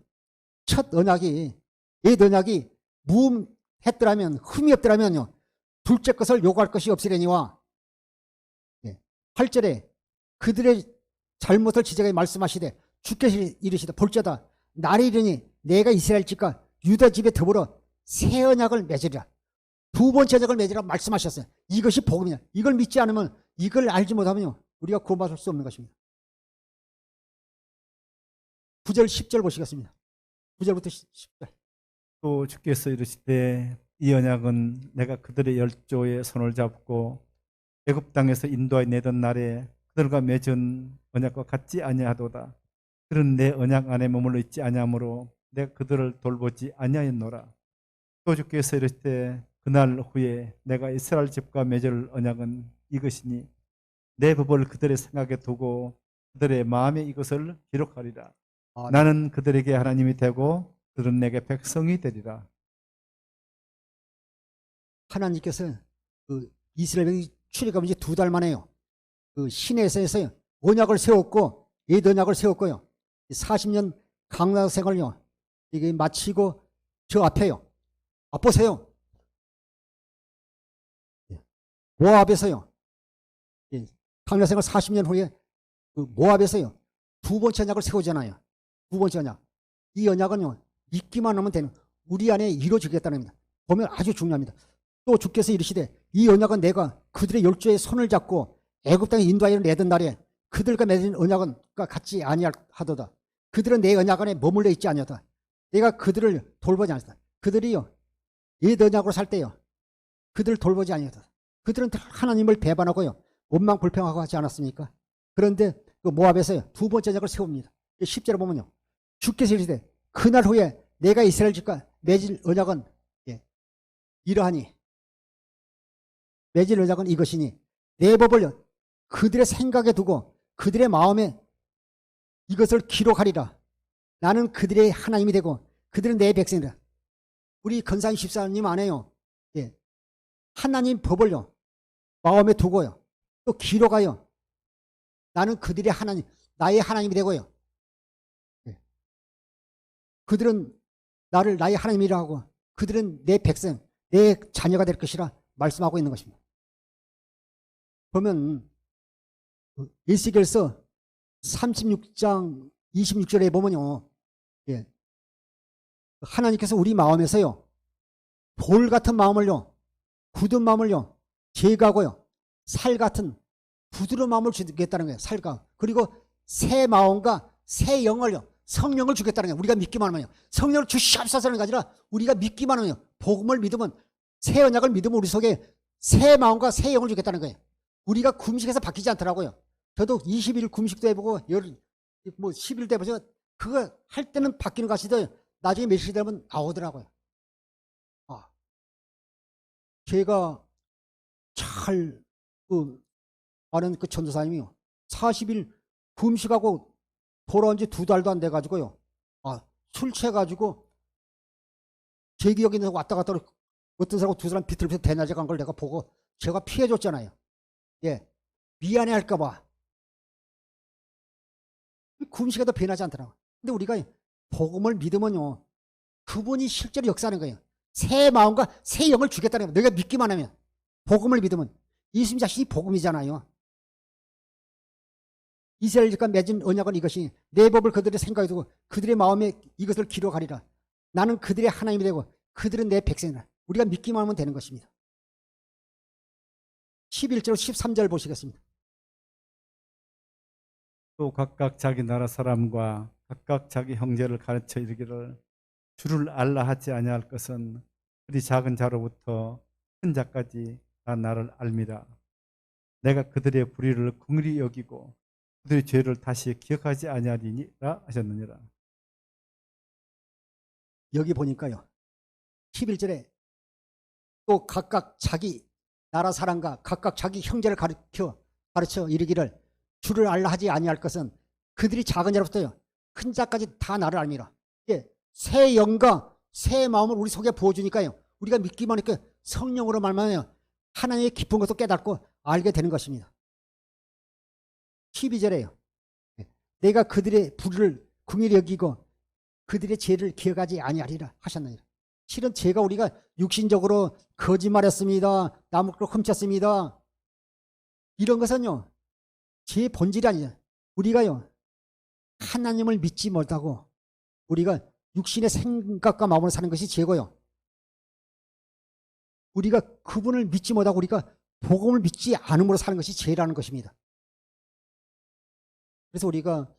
첫 언약이, 옛 언약이 무음했더라면, 흠이 없더라면요 둘째 것을 요구할 것이 없으려니와 8절에 그들의 잘못을 지적하여 말씀하시되 주께서 이르시되 볼지어다 날이 이르니 내가 이스라엘 집과 유다 집에 더불어 새 언약을 맺으리라. 두 번째 언약을 맺으라 말씀하셨어요. 이것이 복음이냐. 이걸 믿지 않으면, 이걸 알지 못하면요 우리가 구원받을 수 없는 것입니다. 9절 10절 보시겠습니다. 9절부터 10절. 또 주께서 이르시되 이 언약은 내가 그들의 열조의 손을 잡고 애굽 땅에서 인도하여 내던 날에 그들과 맺은 언약과 같지 아니하도다. 그런 내 언약 안에 머물러 있지 아니하므로 내가 그들을 돌보지 아니하였노라. 또 주께서 이르시되 그날 후에 내가 이스라엘 집과 맺을 언약은 이것이니 내 법을 그들의 생각에 두고 그들의 마음에 이것을 기록하리라. 나는 그들에게 하나님이 되고 그들은 내게 백성이 되리라. 하나님께서 그 이스라엘이 출애굽한 지 2달 만에요 그 시내에서 언약을 세웠고 옛 언약을 세웠고요 40년 강나 생활요 이게 마치고 저 앞에요. 보세요. 모압에서요 강나 생활 40년 후에 그 모압에서요 두 번째 언약을 세우잖아요. 두 번째 언약. 이 언약은요 믿기만 하면 되는, 우리 안에 이루어지겠다는 겁니다. 보면 아주 중요합니다. 또 주께서 이르시되 이 언약은 내가 그들의 열조의 손을 잡고 애굽 땅에 인도하여 내던 날에 그들과 맺은 언약은 같지 아니하도다. 그들은 내 언약 안에 머물러 있지 아니하다. 내가 그들을 돌보지 않았다. 그들이요 옛 언약으로 살 때요 그들을 돌보지 아니하다. 그들은 하나님을 배반하고요 원망 불평하고 하지 않았습니까? 그런데 그 모압에서요 두 번째 언약을 세웁니다. 10절에 보면요 주께서 이르시되 그날 후에 내가 이스라엘 집과 맺을 언약은 이러하니, 맺을 언약은 이것이니 내 법을 그들의 생각에 두고 그들의 마음에 이것을 기록하리라. 나는 그들의 하나님이 되고 그들은 내 백성이라. 우리 건사님 집사님 안에요 하나님 법을요 마음에 두고요 또 기록하여 나는 그들의 하나님, 나의 하나님이 되고요 그들은 나를 나의 하나님이라 하고 그들은 내 백성, 내 자녀가 될 것이라 말씀하고 있는 것입니다. 보면 에스겔서 36장 26절에 보면요. 예. 하나님께서 우리 마음에서요. 돌 같은 마음을요. 굳은 마음을요. 제거하고요. 살 같은 부드러운 마음을 주겠다는 거예요. 살과. 그리고 새 마음과 새 영을요. 성령을 주겠다는 거예요. 우리가 믿기만 하면요. 성령을 주시옵소서는 게 아니라 우리가 믿기만 하면요. 복음을 믿으면 새 언약을 믿으면 우리 속에 새 마음과 새 영을 주겠다는 거예요. 우리가 금식해서 바뀌지 않더라고요. 저도 20일 금식도 해보고 10일 도 해보죠. 그거 할 때는 바뀌는 것 같이도 나중에 며칠 되면 나오더라고요. 제가 잘 아는 그 전도사님이요. 40일 금식하고 돌아온 지 2달도 안 돼가지고요. 술 취해가지고 제 기억에 있는 왔다 갔다 어떤 사람하고 두 사람 비틀비틀 대낮에 간 걸 내가 보고 제가 피해줬잖아요. 예. 미안해 할까봐. 금식에도 변하지 않더라고요. 근데 우리가 복음을 믿으면요. 그분이 실제로 역사하는 거예요. 새 마음과 새 영을 주겠다는 거예요. 너희가 믿기만 하면. 복음을 믿으면. 예수님 자신이 복음이잖아요. 이스라엘과 맺은 언약은 이것이 내 법을 그들의 생각에 두고 그들의 마음에 이것을 기록하리라. 나는 그들의 하나님이 되고 그들은 내 백성이라. 우리가 믿기만 하면 되는 것입니다. 11절 13절 보시겠습니다. 또 각각 자기 나라 사람과 각각 자기 형제를 가르쳐 이르기를 주를 알라 하지 아니할 것은 그리 작은 자로부터 큰 자까지 다 나를 알미라. 내가 그들의 불의를 긍휼히 여기고 그들의 죄를 다시 기억하지 아니하리라 하셨느니라. 여기 보니까요. 11절에 또 각각 자기 나라 사람과 각각 자기 형제를 가르쳐 이르기를 주를 알라 하지 아니할 것은 그들이 작은 자로부터요. 큰 자까지 다 나를 알미라. 예, 새 영과 새 마음을 우리 속에 부어주니까요. 우리가 믿기만 하니까 성령으로 말하면 하나님의 깊은 것도 깨닫고 알게 되는 것입니다. 12절에요. 내가 그들의 불의를 긍휼히 여기고 그들의 죄를 기억하지 아니하리라 하셨느니라. 실은 죄가 우리가 육신적으로 거짓말했습니다. 남을 훔쳤습니다. 이런 것은요. 죄의 본질이 아니에요. 우리가요. 하나님을 믿지 못하고 우리가 육신의 생각과 마음으로 사는 것이 죄고요. 우리가 그분을 믿지 못하고 우리가 복음을 믿지 않음으로 사는 것이 죄라는 것입니다. 그래서 우리가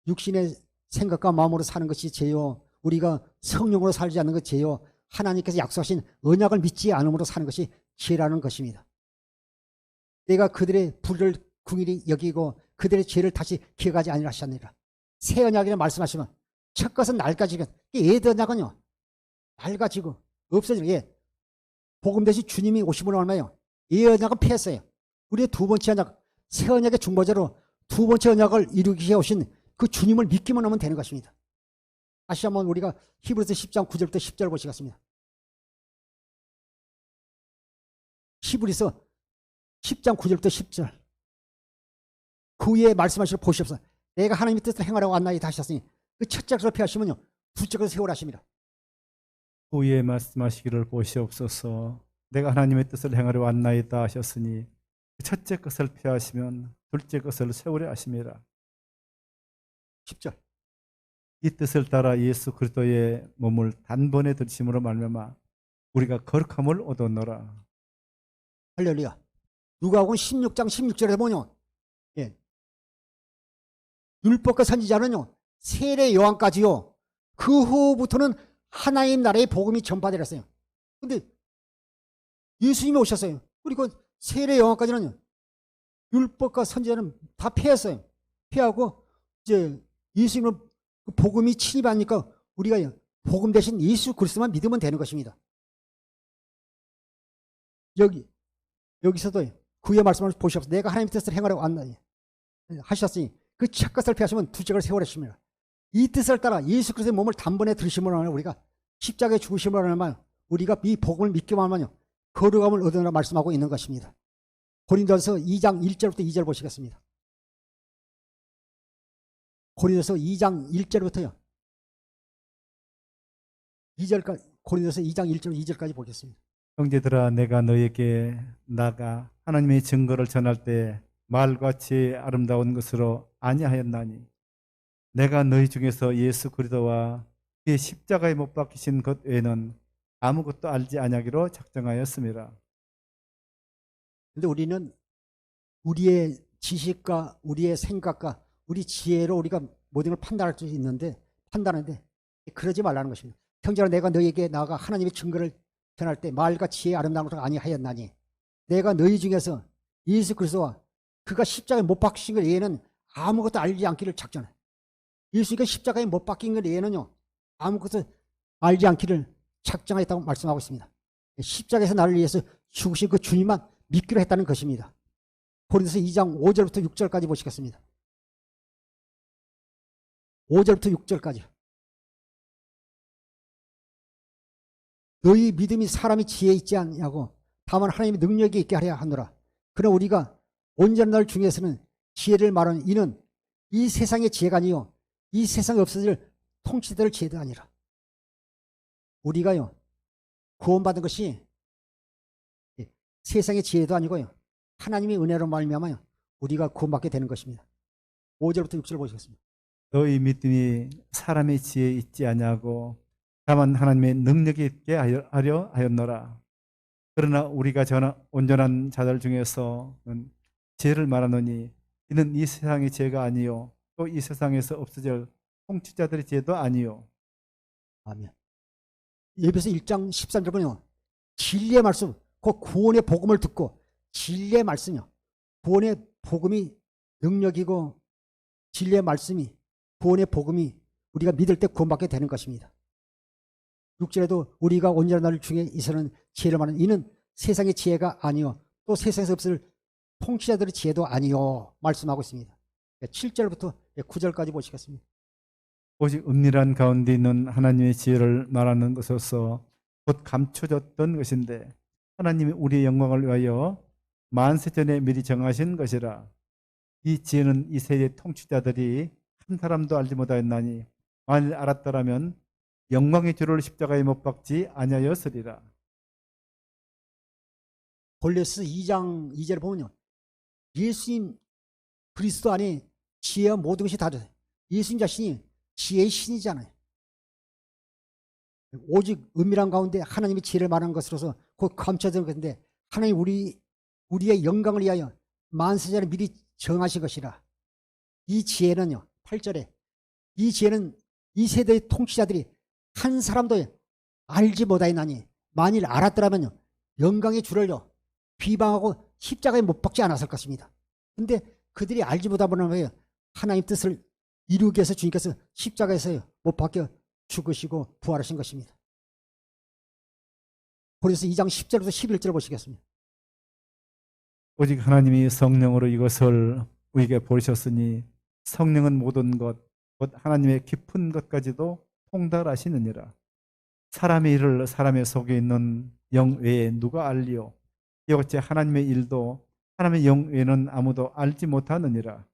육신의 생각과 마음으로 사는 것이 죄요. 우리가 성령으로 살지 않는 것이 죄요. 하나님께서 약속하신 언약을 믿지 않음으로 사는 것이 죄라는 것입니다. 내가 그들의 불의를 긍휼히 여기고 그들의 죄를 다시 기억하지 아니라 하셨느니라. 새 언약이라 말씀하시면 첫 것은 낡아지면 옛 언약은요. 낡아지고 없어지는 게 복음 대신 주님이 오시면 얼마예요? 옛 언약은 폐했어요. 우리의 두 번째 언약, 새 언약의 중보자로 두 번째 언약을 이루기 위해 오신 그 주님을 믿기만 하면 되는 것입니다. 다시 한번 우리가 히브리서 10장 9절부터 10절 보시겠습니다. 히브리서 10장 9절부터 10절. 그 위에 말씀하시고 보시옵소서. 내가 하나님의 뜻을 행하라고 왔나이다 하셨으니 그 첫째 것을 피하시면요. 둘째 것을 세우라 하십니다. 그 위에 말씀하시기를 보시옵소서. 내가 하나님의 뜻을 행하려 왔나이다 하셨으니 그 첫째 것을 피하시면 둘째 것을 세우려 하심이라. 10절. 이 뜻을 따라 예수 그리스도의 몸을 단번에 들심으로 말미암아 우리가 거룩함을 얻었노라. 할렐루야. 누가복음 16장 16절에 보면요. 예. 율법과 선지자는요. 세례 요한까지요. 그 후부터는 하나님 나라의 복음이 전파되었어요. 근데 예수님이 오셨어요. 그리고 세례 요한까지는요. 율법과 선지자는 다 피했어요. 피하고 이제 예수님은 그 복음이 침입하니까 우리가 복음 대신 예수 그리스도만 믿으면 되는 것입니다. 여기서도 그의 말씀을 보시옵소서. 내가 하나님의 뜻을 행하려고 왔나니 하셨으니 그 첫 것을 피하시면 둘째 것을 세우라십니다. 이 뜻을 따라 예수 그리스도의 몸을 단번에 들으심으로 하면 우리가 십자가에 죽으심으로 하면 우리가 이 복음을 믿기만 하면요. 거룩함을 얻으라 말씀하고 있는 것입니다. 고린도서 2장 1절부터 2절 보시겠습니다. 고린도서 2장 1절부터요. 2절까지 고린도서 2장 1절 2절까지 보겠습니다. 형제들아 내가 너에게 나가 하나님의 증거를 전할 때 말같이 아름다운 것으로 아니하였나니 내가 너희 중에서 예수 그리스도와 그의 십자가에 못 박히신 것 외에는 아무것도 알지 아니하기로 작정하였습니다. 근데 우리는 우리의 지식과 우리의 생각과 우리 지혜로 우리가 모든 걸 판단할 수 있는데 판단하는데 그러지 말라는 것입니다. 형제라 내가 너희에게 나아가 하나님의 증거를 전할 때 말과 지혜의 아름다운 것을 아니하였나니 내가 너희 중에서 예수 그리스도와 그가 십자가에 못 박히신 것 외에는 아무것도 알지 않기를 작정해. 예수가 십자가에 못 박힌 것 외에는요 아무것도 알지 않기를 작정하였다고 말씀하고 있습니다. 십자가에서 나를 위해서 죽으신 그 주님만 믿기로 했다는 것입니다. 고린도서 2장 5절부터 6절까지 보시겠습니다. 5절부터 6절까지. 너희 믿음이 사람이 지혜에 있지 않냐고 다만 하나님의 능력이 있게 하려 하노라. 그러나 우리가 온전한 날 중에서는 지혜를 말하는 이는 이 세상의 지혜가 아니요 이 세상에 없어질 통치될 지혜도 아니라. 우리가요 구원받은 것이 세상의 지혜도 아니고요 하나님의 은혜로 말미암아 우리가 구원받게 되는 것입니다. 5절부터 6절 보시겠습니다. 너희 믿음이 사람의 지혜에 있지 아니하고 다만 하나님의 능력이 있게 하려 하였노라. 그러나 우리가 온전한 자들 중에서는 지혜를 말하노니 이는 이 세상의 지혜가 아니요 또 이 세상에서 없어질 통치자들의 지혜도 아니요. 아멘. 예배서 1장 13절 보면 진리의 말씀, 그 구원의 복음을 듣고 진리의 말씀이요. 구원의 복음이 능력이고 진리의 말씀이 구원의 복음이 우리가 믿을 때 구원받게 되는 것입니다. 6절에도 우리가 온전한 날 중에 있어는 지혜를 말하는 이는 세상의 지혜가 아니요 또 세상에서 없을 통치자들의 지혜도 아니요 말씀하고 있습니다. 7절부터 9절까지 보시겠습니다. 오직 은밀한 가운데 있는 하나님의 지혜를 말하는 것으로서 곧 감춰졌던 것인데 하나님이 우리의 영광을 위하여 만세 전에 미리 정하신 것이라. 이 지혜는 이 세대의 통치자들이 한 사람도 알지 못하였나니 만일 알았더라면 영광의 주를 십자가에 못 박지 아니하였으리라. 골로새 2장 2절을 보면요. 예수님 그리스도 안에 지혜와 모든 것이 다르다. 예수님 자신이 지혜의 신이잖아요. 오직 은밀한 가운데 하나님의 지혜를 말하는 것으로서 곧 감춰진 것인데 하나님 우리의 영광을 위하여 만세전에 미리 정하신 것이라. 이 지혜는요. 8절에 이 지혜는 이 세대의 통치자들이 한 사람도 알지 못하였나니 만일 알았더라면요. 영광의 주를요. 비방하고 십자가에 못 박지 않았을 것입니다. 근데 그들이 알지 못하는 거예요. 하나님 뜻을 이루기 위해서 주님께서 십자가에서 못 박혀 죽으시고 부활하신 것입니다. 그래서 2장 10절부터 11절 보시겠습니다. 오직 하나님이 성령으로 이것을 우리에게 보이셨으니 성령은 모든 것, 곧 하나님의 깊은 것까지도 통달하시느니라. 사람의 일을 사람의 속에 있는 영 외에 누가 알리요? 이같이 하나님의 일도 하나님의 영 외에는 아무도 알지 못하느니라.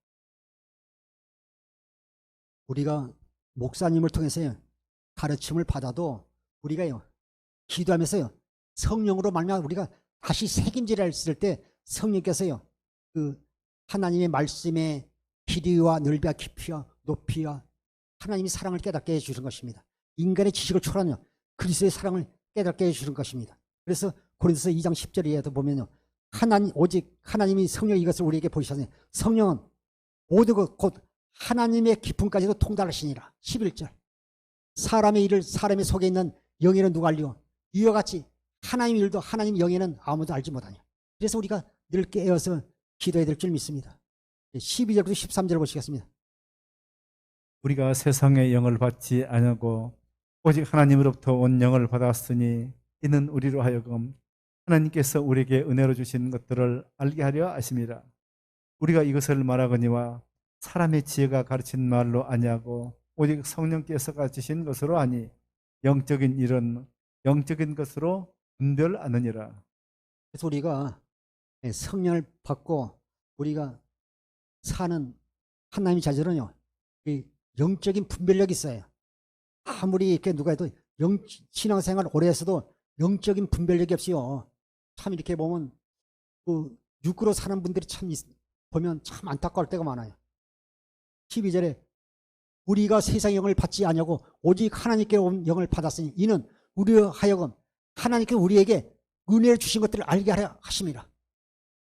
우리가 목사님을 통해서 가르침을 받아도 우리가요 기도하면서요 성령으로 말미암아 우리가 다시 새김질을 했을 때 성령께서요 그 하나님의 말씀의 길이와 넓이와 깊이와 높이와 하나님이 사랑을 깨닫게 해주는 것입니다. 인간의 지식을 초월하며 그리스도의 사랑을 깨닫게 해주는 것입니다. 그래서 고린도서 2장 10절에도 보면요 오직 하나님이 성령 이것을 우리에게 보이셨으니 성령은 모든 것 곧 하나님의 깊음까지도 통달하시니라. 11절 사람의 일을 사람의 속에 있는 영에는 누가 알리오? 이와 같이 하나님의 일도 하나님 영에는 아무도 알지 못하냐. 그래서 우리가 늘 깨어서 기도해야 될 줄 믿습니다. 12절부터 13절 보시겠습니다. 우리가 세상의 영을 받지 아니하고 오직 하나님으로부터 온 영을 받았으니 이는 우리로 하여금 하나님께서 우리에게 은혜로 주신 것들을 알게 하려 하심이라. 우리가 이것을 말하거니와 사람의 지혜가 가르친 말로 아니하고 오직 성령께서 가르치신 것으로 하니 영적인 일은 영적인 것으로 분별하느니라. 그래서 우리가 성령을 받고 우리가 사는 하나님의 자녀는요 영적인 분별력이 있어요. 아무리 이렇게 누가 해도 신앙생활 오래 했어도 영적인 분별력이 없이요 참 이렇게 보면 그 육으로 사는 분들이 참 보면 참 안타까울 때가 많아요. 12절에 우리가 세상의 영을 받지 아니하고 오직 하나님께 온 영을 받았으니 이는 우리로 하여금 하나님께 우리에게 은혜를 주신 것들을 알게 하려 하심이라.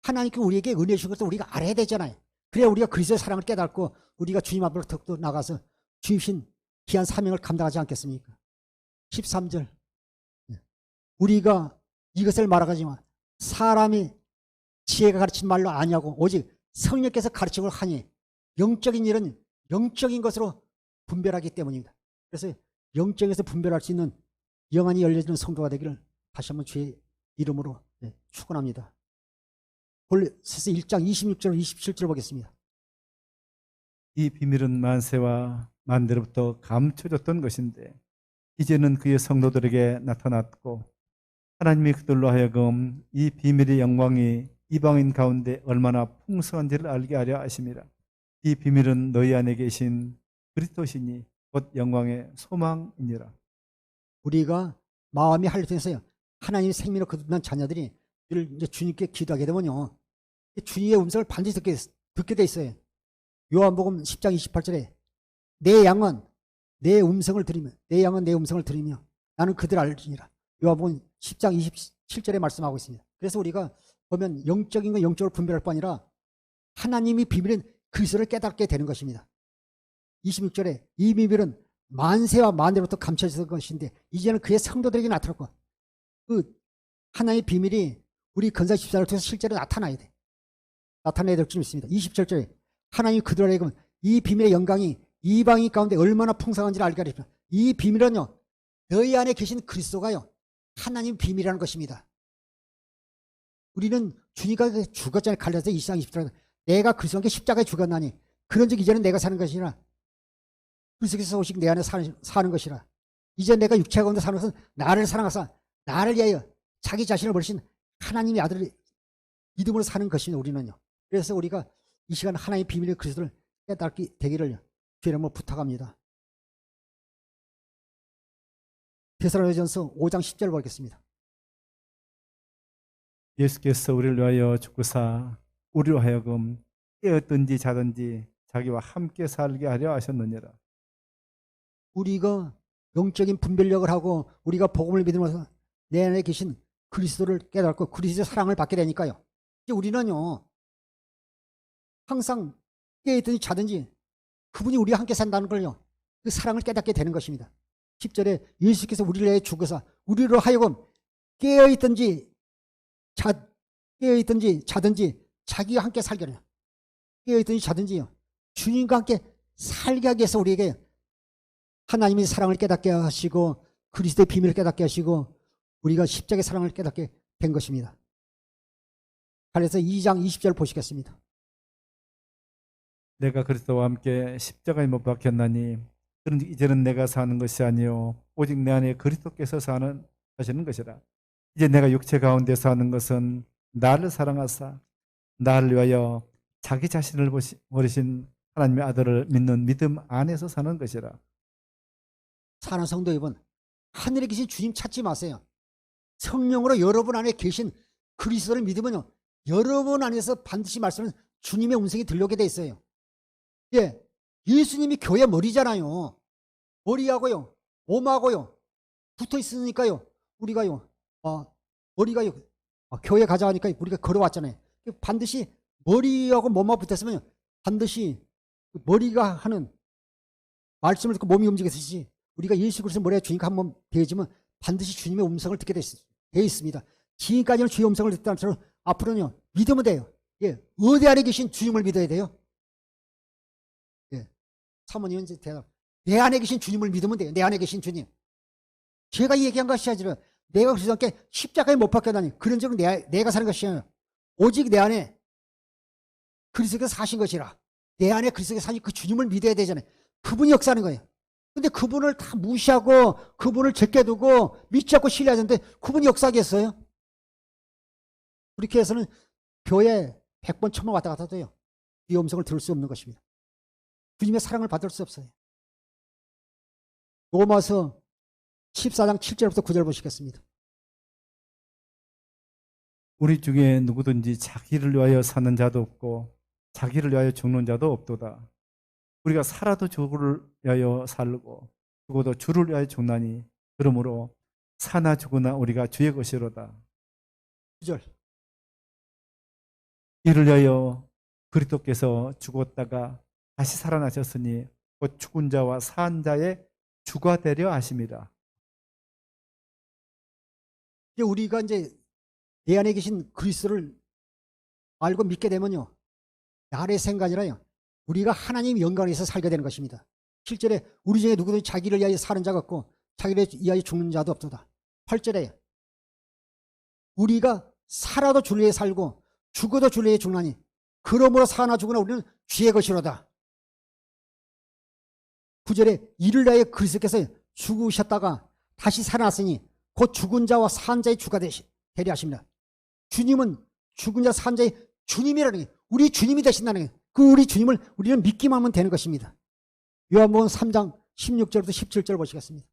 하나님께 우리에게 은혜 주신 것을 우리가 알아야 되잖아요. 그래야 우리가 그리스도의 사랑을 깨닫고 우리가 주님 앞으로 더욱더 나가서 주신 귀한 사명을 감당하지 않겠습니까? 13절 우리가 이것을 말하지만 사람이 지혜가 가르친 말로 아니하고 오직 성령께서 가르친 걸 하니 영적인 일은 영적인 것으로 분별하기 때문입니다. 그래서 영적에서 분별할 수 있는 영안이 열려지는 성도가 되기를 다시 한번 주의 이름으로 축원합니다. 골로새서 1장 26절 27절 보겠습니다. 이 비밀은 만세와 만대로부터 감춰졌던 것인데 이제는 그의 성도들에게 나타났고 하나님이 그들로 하여금 이 비밀의 영광이 이방인 가운데 얼마나 풍성한지를 알게 하려 하심이라. 이 비밀은 너희 안에 계신 그리스도시니 곧 영광의 소망이니라. 우리가 마음이 할례해서요. 하나님의 생명을 거듭난 자녀들이 늘 이제 주님께 기도하게 되면요. 주님의 음성을 반드시 듣게 돼 있어요. 요한복음 10장 28절에 내 양은 내 음성을 들으며 내 양은 내 음성을 들으며 나는 그들 알지니라. 요한복음 10장 27절에 말씀하고 있습니다. 그래서 우리가 보면 영적인 건 영적으로 분별할 뿐 아니라 하나님이 비밀은 그리스도를 깨닫게 되는 것입니다. 26절에 이 비밀은 만세와 만대로부터 감춰졌던 것인데 이제는 그의 성도들에게 나타났고 그 하나님의 비밀이 우리 건사 14를 통해서 실제로 나타나야 돼. 나타내야 될 줄 믿습니다. 27절에 하나님이 그들을 하여금 이 비밀의 영광이 이방인 가운데 얼마나 풍성한지를 알게 하리라. 이 비밀은요 너희 안에 계신 그리스도가요 하나님 비밀이라는 것입니다. 우리는 주님과 죽었잖아요. 갈라디아서 2장 20절에 내가 그리스도와 함께 십자가에 죽었나니 그런즉 이제는 내가 사는 것이라 그리스도께서 오직 내 안에 사는 것이라. 이제 내가 육체 가운데 사는 것은 나를 사랑하사 나를 위하여 자기 자신을 버리신 하나님의 아들을 믿음으로 사는 것입니다. 우리는요. 그래서 우리가 이 시간 하나님의 비밀의 그리스도를 깨닫게 되기를 주의 이름으로 부탁합니다. 데살로니가전서 5장 10절 보겠습니다. 예수께서 우리를 위하여 죽으사 우리로 하여금 깨었든지 자든지 자기와 함께 살게 하려 하셨느니라. 우리가 영적인 분별력을 하고 우리가 복음을 믿으면서 내 안에 계신 그리스도를 깨닫고 그리스도의 사랑을 받게 되니까요. 이제 우리는요 항상 깨있든지 자든지 그분이 우리와 함께 산다는 걸요 그 사랑을 깨닫게 되는 것입니다. 10절에 예수께서 우리를 위해 죽으사 우리로 하여금 깨어있든지 자든지 자기와 함께 살게 하려. 깨어있든지 자든지요 주님과 함께 살게 하기 위해서 우리에게 하나님의 사랑을 깨닫게 하시고 그리스도의 비밀을 깨닫게 하시고 우리가 십자가의 사랑을 깨닫게 된 것입니다. 그래서 2장 20절 보시겠습니다. 내가 그리스도와 함께 십자가에 못 박혔나니 그런즉 이제는 내가 사는 것이 아니요 오직 내 안에 그리스도께서 사시는 것이라. 이제 내가 육체 가운데 사는 것은 나를 사랑하사 나를 위하여 자기 자신을 버리신 하나님의 아들을 믿는 믿음 안에서 사는 것이라. 사랑하는 성도 여러분, 하늘에 계신 주님 찾지 마세요. 성령으로 여러분 안에 계신 그리스도를 믿으면요 여러분 안에서 반드시 말씀은 주님의 음성이 들려오게 돼 있어요. 예, 예수님이 교회 머리잖아요. 머리하고요 몸하고요 붙어 있으니까요 우리가요 머리가요 교회 가자 하니까 우리가 걸어왔잖아요. 반드시 머리하고 몸하고 붙었으면 반드시 머리가 하는 말씀을 듣고 몸이 움직였듯이 우리가 예수 그리스도 머리에 주님과 한번 대해지면 반드시 주님의 음성을 듣게 되어 있습니다. 지금까지는 주의 음성을 듣다는 것처럼 앞으로는요 믿으면 돼요. 예, 어디 안에 계신 주님을 믿어야 돼요. 예, 사모님은 이제 대답. 내 안에 계신 주님을 믿으면 돼요. 내 안에 계신 주님. 제가 얘기한 것이 아니라 내가 그리스도와 함께 십자가에 못 박혀다니 그런 적은 내가 사는 것이 아니라 오직 내 안에 그리스도께서 사신 것이라. 내 안에 그리스도께서 사신 그 주님을 믿어야 되잖아요. 그분이 역사하는 거예요. 근데 그분을 다 무시하고 그분을 제껴두고 믿지 않고 신뢰하는데 그분이 역사하겠어요? 그렇게 해서는 교회 100번 1000번 왔다 갔다 해요. 이 음성을 들을 수 없는 것입니다. 주님의 사랑을 받을 수 없어요. 로마서 14장 7절부터 9절 보시겠습니다. 우리 중에 누구든지 자기를 위하여 사는 자도 없고 자기를 위하여 죽는 자도 없도다. 우리가 살아도 주를 위하여 살고 죽어도 주를 위하여 죽나니 그러므로 사나 죽으나 우리가 주의 것이로다. 9절. 이를 위하여 그리스도께서 죽었다가 다시 살아나셨으니 곧 죽은 자와 산 자의 주가 되려 하심이라. 이제 우리가 이제 내 안에 계신 그리스도를 알고 믿게 되면요, 나의 생각이 아니라요, 우리가 하나님 영광에서 살게 되는 것입니다. 7절에 우리 중에 누구도 자기를 위하여 사는 자가 없고 자기를 위하여 죽는 자도 없도다. 8절에 우리가 살아도 주를 위해 살고 죽어도 주를 위해 죽나니 그러므로 사나 죽으나 우리는 주의 것이로다. 9절에 이를 위하여 그리스도께서 죽으셨다가 다시 살아났으니 곧 죽은 자와 산 자의 주가 되려 하십니다. 주님은 죽은 자 산 자의 주님이라는 게, 우리 주님이 되신다는 게, 그 우리 주님을 우리는 믿기만 하면 되는 것입니다. 요한복음 3장 16절부터 17절 보시겠습니다.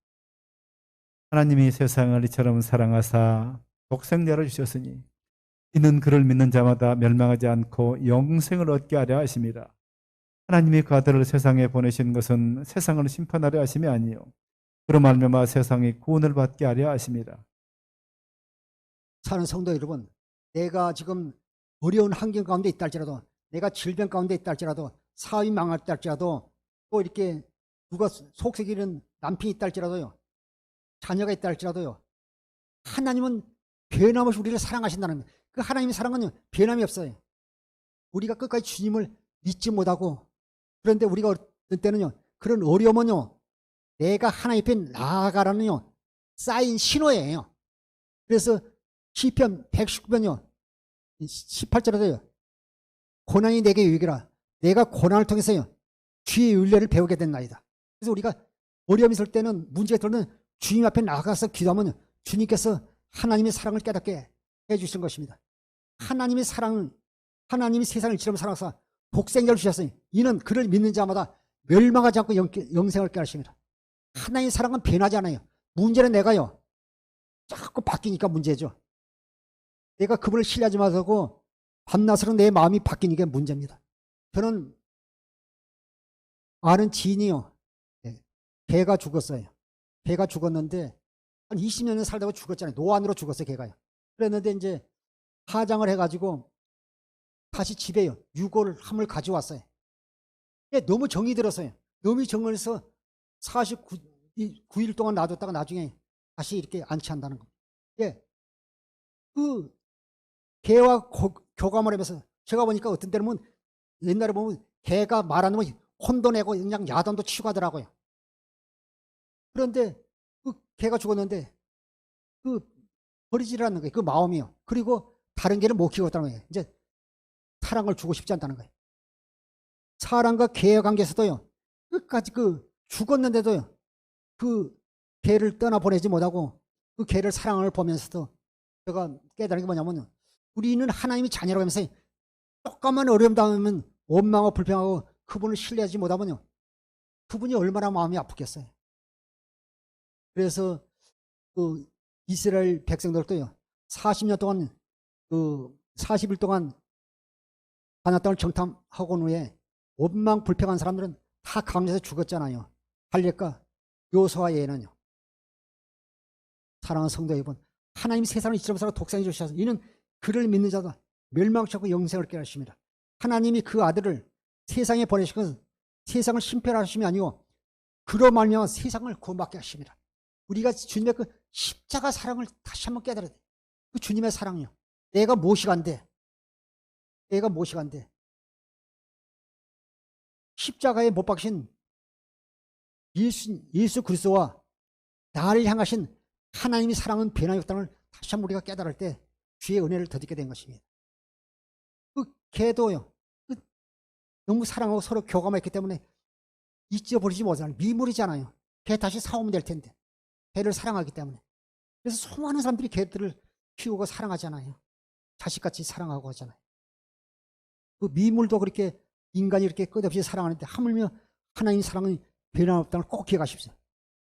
하나님이 세상을 이처럼 사랑하사 독생자를 주셨으니 이는 그를 믿는 자마다 멸망하지 않고 영생을 얻게 하려 하심이라. 하나님이 그 아들을 세상에 보내신 것은 세상을 심판하려 하심이 아니요 그로 말미암아 세상이 구원을 받게 하려 하심이라. 사는 성도 여러분, 내가 지금 어려운 환경 가운데 있다 할지라도, 내가 질병 가운데 있다 할지라도, 사업이 망할 때 할지라도, 또 이렇게 누가 속썩이는 남편이 있다 할지라도요, 자녀가 있다 할지라도요, 하나님은 변함없이 우리를 사랑하신다는 거예요. 그 하나님의 사랑은 변함이 없어요. 우리가 끝까지 주님을 믿지 못하고, 그런데 우리가 어떤 때는요, 그런 어려움은요, 내가 하나님 앞에 나아가라는요, 쌓인 신호예요. 그래서 시편 119편요 18절에도요, 고난이 내게 유익이라. 내가 고난을 통해서요 주의 윤례를 배우게 된나이다. 그래서 우리가 어려움이 있을 때는, 문제가 들면 주님 앞에 나가서 기도하면 주님께서 하나님의 사랑을 깨닫게 해주신 것입니다. 하나님의 사랑은, 하나님이 세상을 이처럼 사랑하사 독생자를 주셨으니 이는 그를 믿는 자마다 멸망하지 않고 영생을 얻게 하십니다. 하나님의 사랑은 변하지 않아요. 문제는 내가요 자꾸 바뀌니까 문제죠. 내가 그분을 신뢰하지 못하고 밤낮으로 내 마음이 바뀌는 게 문제입니다. 저는 아는 지인이요, 개가 죽었어요. 개가 죽었는데 한 20년을 살다가 죽었잖아요. 노안으로 죽었어요, 개가요. 그랬는데 이제 파장을 해가지고 다시 집에요 유골 함을 가져왔어요. 너무 정이 들었어요. 너무 정을 해서 49일 동안 놔뒀다가 나중에 다시 이렇게 안치한다는 겁니다. 그 개와 교감을 하면서 제가 보니까 어떤 때는 보면, 옛날에 보면 개가 말하는 건 혼도 내고 그냥 야단도 치고 하더라고요. 그런데 그 개가 죽었는데 그 버리지라는 거예요. 그 마음이요. 그리고 다른 개를 못 키우겠다는 거예요. 이제 사랑을 주고 싶지 않다는 거예요. 사람과 개의 관계에서도요, 끝까지 그 죽었는데도요, 그 개를 떠나보내지 못하고 그 개를 사랑을 보면서도 제가 깨달은 게 뭐냐면, 우리는 하나님의 자녀라고 하면서 조금만 어려움 당하면 원망하고 불평하고 그분을 신뢰하지 못하면요, 그분이 얼마나 마음이 아프겠어요. 그래서 그 이스라엘 백성들도요 40년 동안, 그 40일 동안 가나안 땅을 정탐하고 온 후에 원망 불평한 사람들은 다 강에서 죽었잖아요. 할례과 요소와 예는요. 사랑하는 성도 여러분, 하나님 세상을 이처럼 살아 독생자 주셔서 이는 그를 믿는 자다 멸망치 않고 영생을 얻게 하십니다. 하나님이 그 아들을 세상에 보내신 것은 세상을 심판하심이 아니고 그로 말미암아 세상을 구원받게 하십니다. 우리가 주님의 그 십자가 사랑을 다시 한번 깨달아야 돼. 그 주님의 사랑이요, 내가 무엇이간데, 내가 무엇이간데, 십자가에 못 박힌 예수 그리스도와 나를 향하신 하나님의 사랑은 변함이 없다는 걸 다시 한번 우리가 깨달을 때 주의 은혜를 더듬게 된 것입니다. 그 개도요, 너무 사랑하고 서로 교감했기 때문에 잊어버리지 못하는 미물이잖아요. 개 다시 사오면 될 텐데, 개를 사랑하기 때문에. 그래서 수많은 사람들이 개들을 키우고 사랑하잖아요. 자식같이 사랑하고 하잖아요. 그 미물도 그렇게 인간이 이렇게 끝없이 사랑하는데 하물며 하나님 사랑은 변함없다는 걸 꼭 기억하십시오.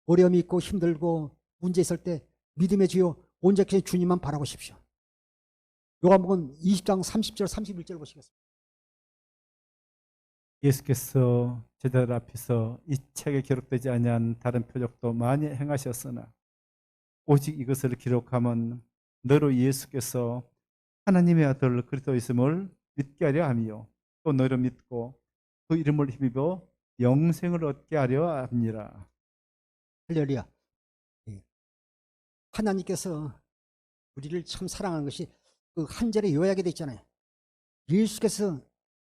어려움이 있고 힘들고 문제 있을 때 믿음의 주요 온전히 주님만 바라보십시오. 요한복음 20장 30절 31절 보시겠습니다. 예수께서 제자들 앞에서 이 책에 기록되지 아니한 다른 표적도 많이 행하셨으나 오직 이것을 기록하면 너로 예수께서 하나님의 아들 그리스도이심을 믿게 하려 함이요 또 너를 믿고 그 이름을 힘입어 영생을 얻게 하려 함이라. 할렐루야. 예. 하나님께서 우리를 참 사랑하는 것이 그 한 절에 요약이 되어 있잖아요. 예수께서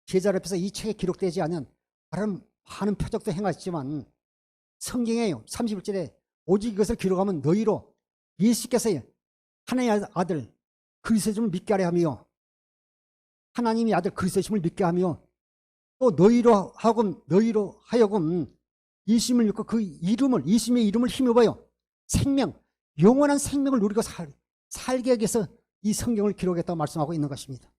제자들 앞에서 이 책에 기록되지 않은 다른 많은 표적도 행하셨지만 성경에 31절에 오직 이것을 기록하면 너희로 예수께서 하나님의 아들 그리스도심을 믿게 하려 하며 하나님의 아들 그리스도심을 믿게 하며 또 너희로 하여금 예수님을 믿고 그 이름을 예수님의 이름을 힘입어요 생명 영원한 생명을 누리고 살게 하기 위해서 이 성경을 기록했다고 말씀하고 있는 것입니다.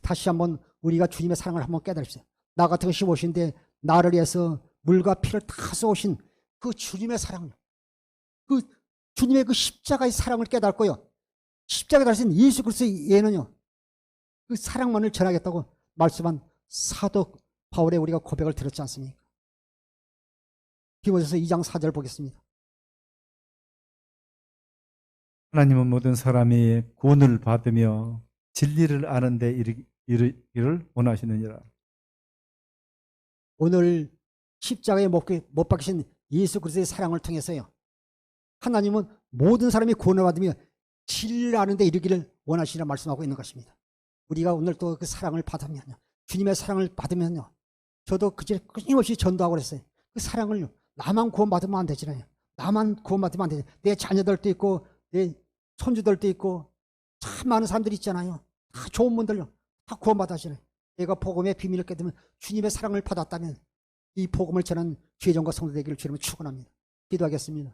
다시 한번 우리가 주님의 사랑을 한번 깨달읍시다. 나 같은 것이 오신데 나를 위해서 물과 피를 다 쏘신 그 주님의 사랑, 그 주님의 그 십자가의 사랑을 깨닫고요. 십자가에 달린 예수 그리스도의 예는요. 그 사랑만을 전하겠다고 말씀한 사도 바울의 우리가 고백을 들었지 않습니까? 디모데서 2장 4절 보겠습니다. 하나님은 모든 사람이 구원을 받으며 진리를 아는 데 이르기를 원하시느니라. 오늘 십자가에 못 박히신 예수 그리스도의 사랑을 통해서요. 하나님은 모든 사람이 구원을 받으며 진리를 아는 데 이르기를 원하시라 말씀하고 있는 것입니다. 우리가 오늘 또 그 사랑을 받으면요. 주님의 사랑을 받으면요. 저도 그제 끊임없이 전도하고 그랬어요. 그 사랑을요. 나만 구원받으면 안 되잖아요. 나만 구원받으면 안 되죠. 내 자녀들도 있고 내 손주들도 있고 참 많은 사람들이 있잖아요. 다 좋은 분들요. 다 구원받았잖아요. 내가 복음의 비밀을 깨닫으면 주님의 사랑을 받았다면 이 복음을 전한 죄정과 성도 되기를 주님을 축원합니다. 기도하겠습니다.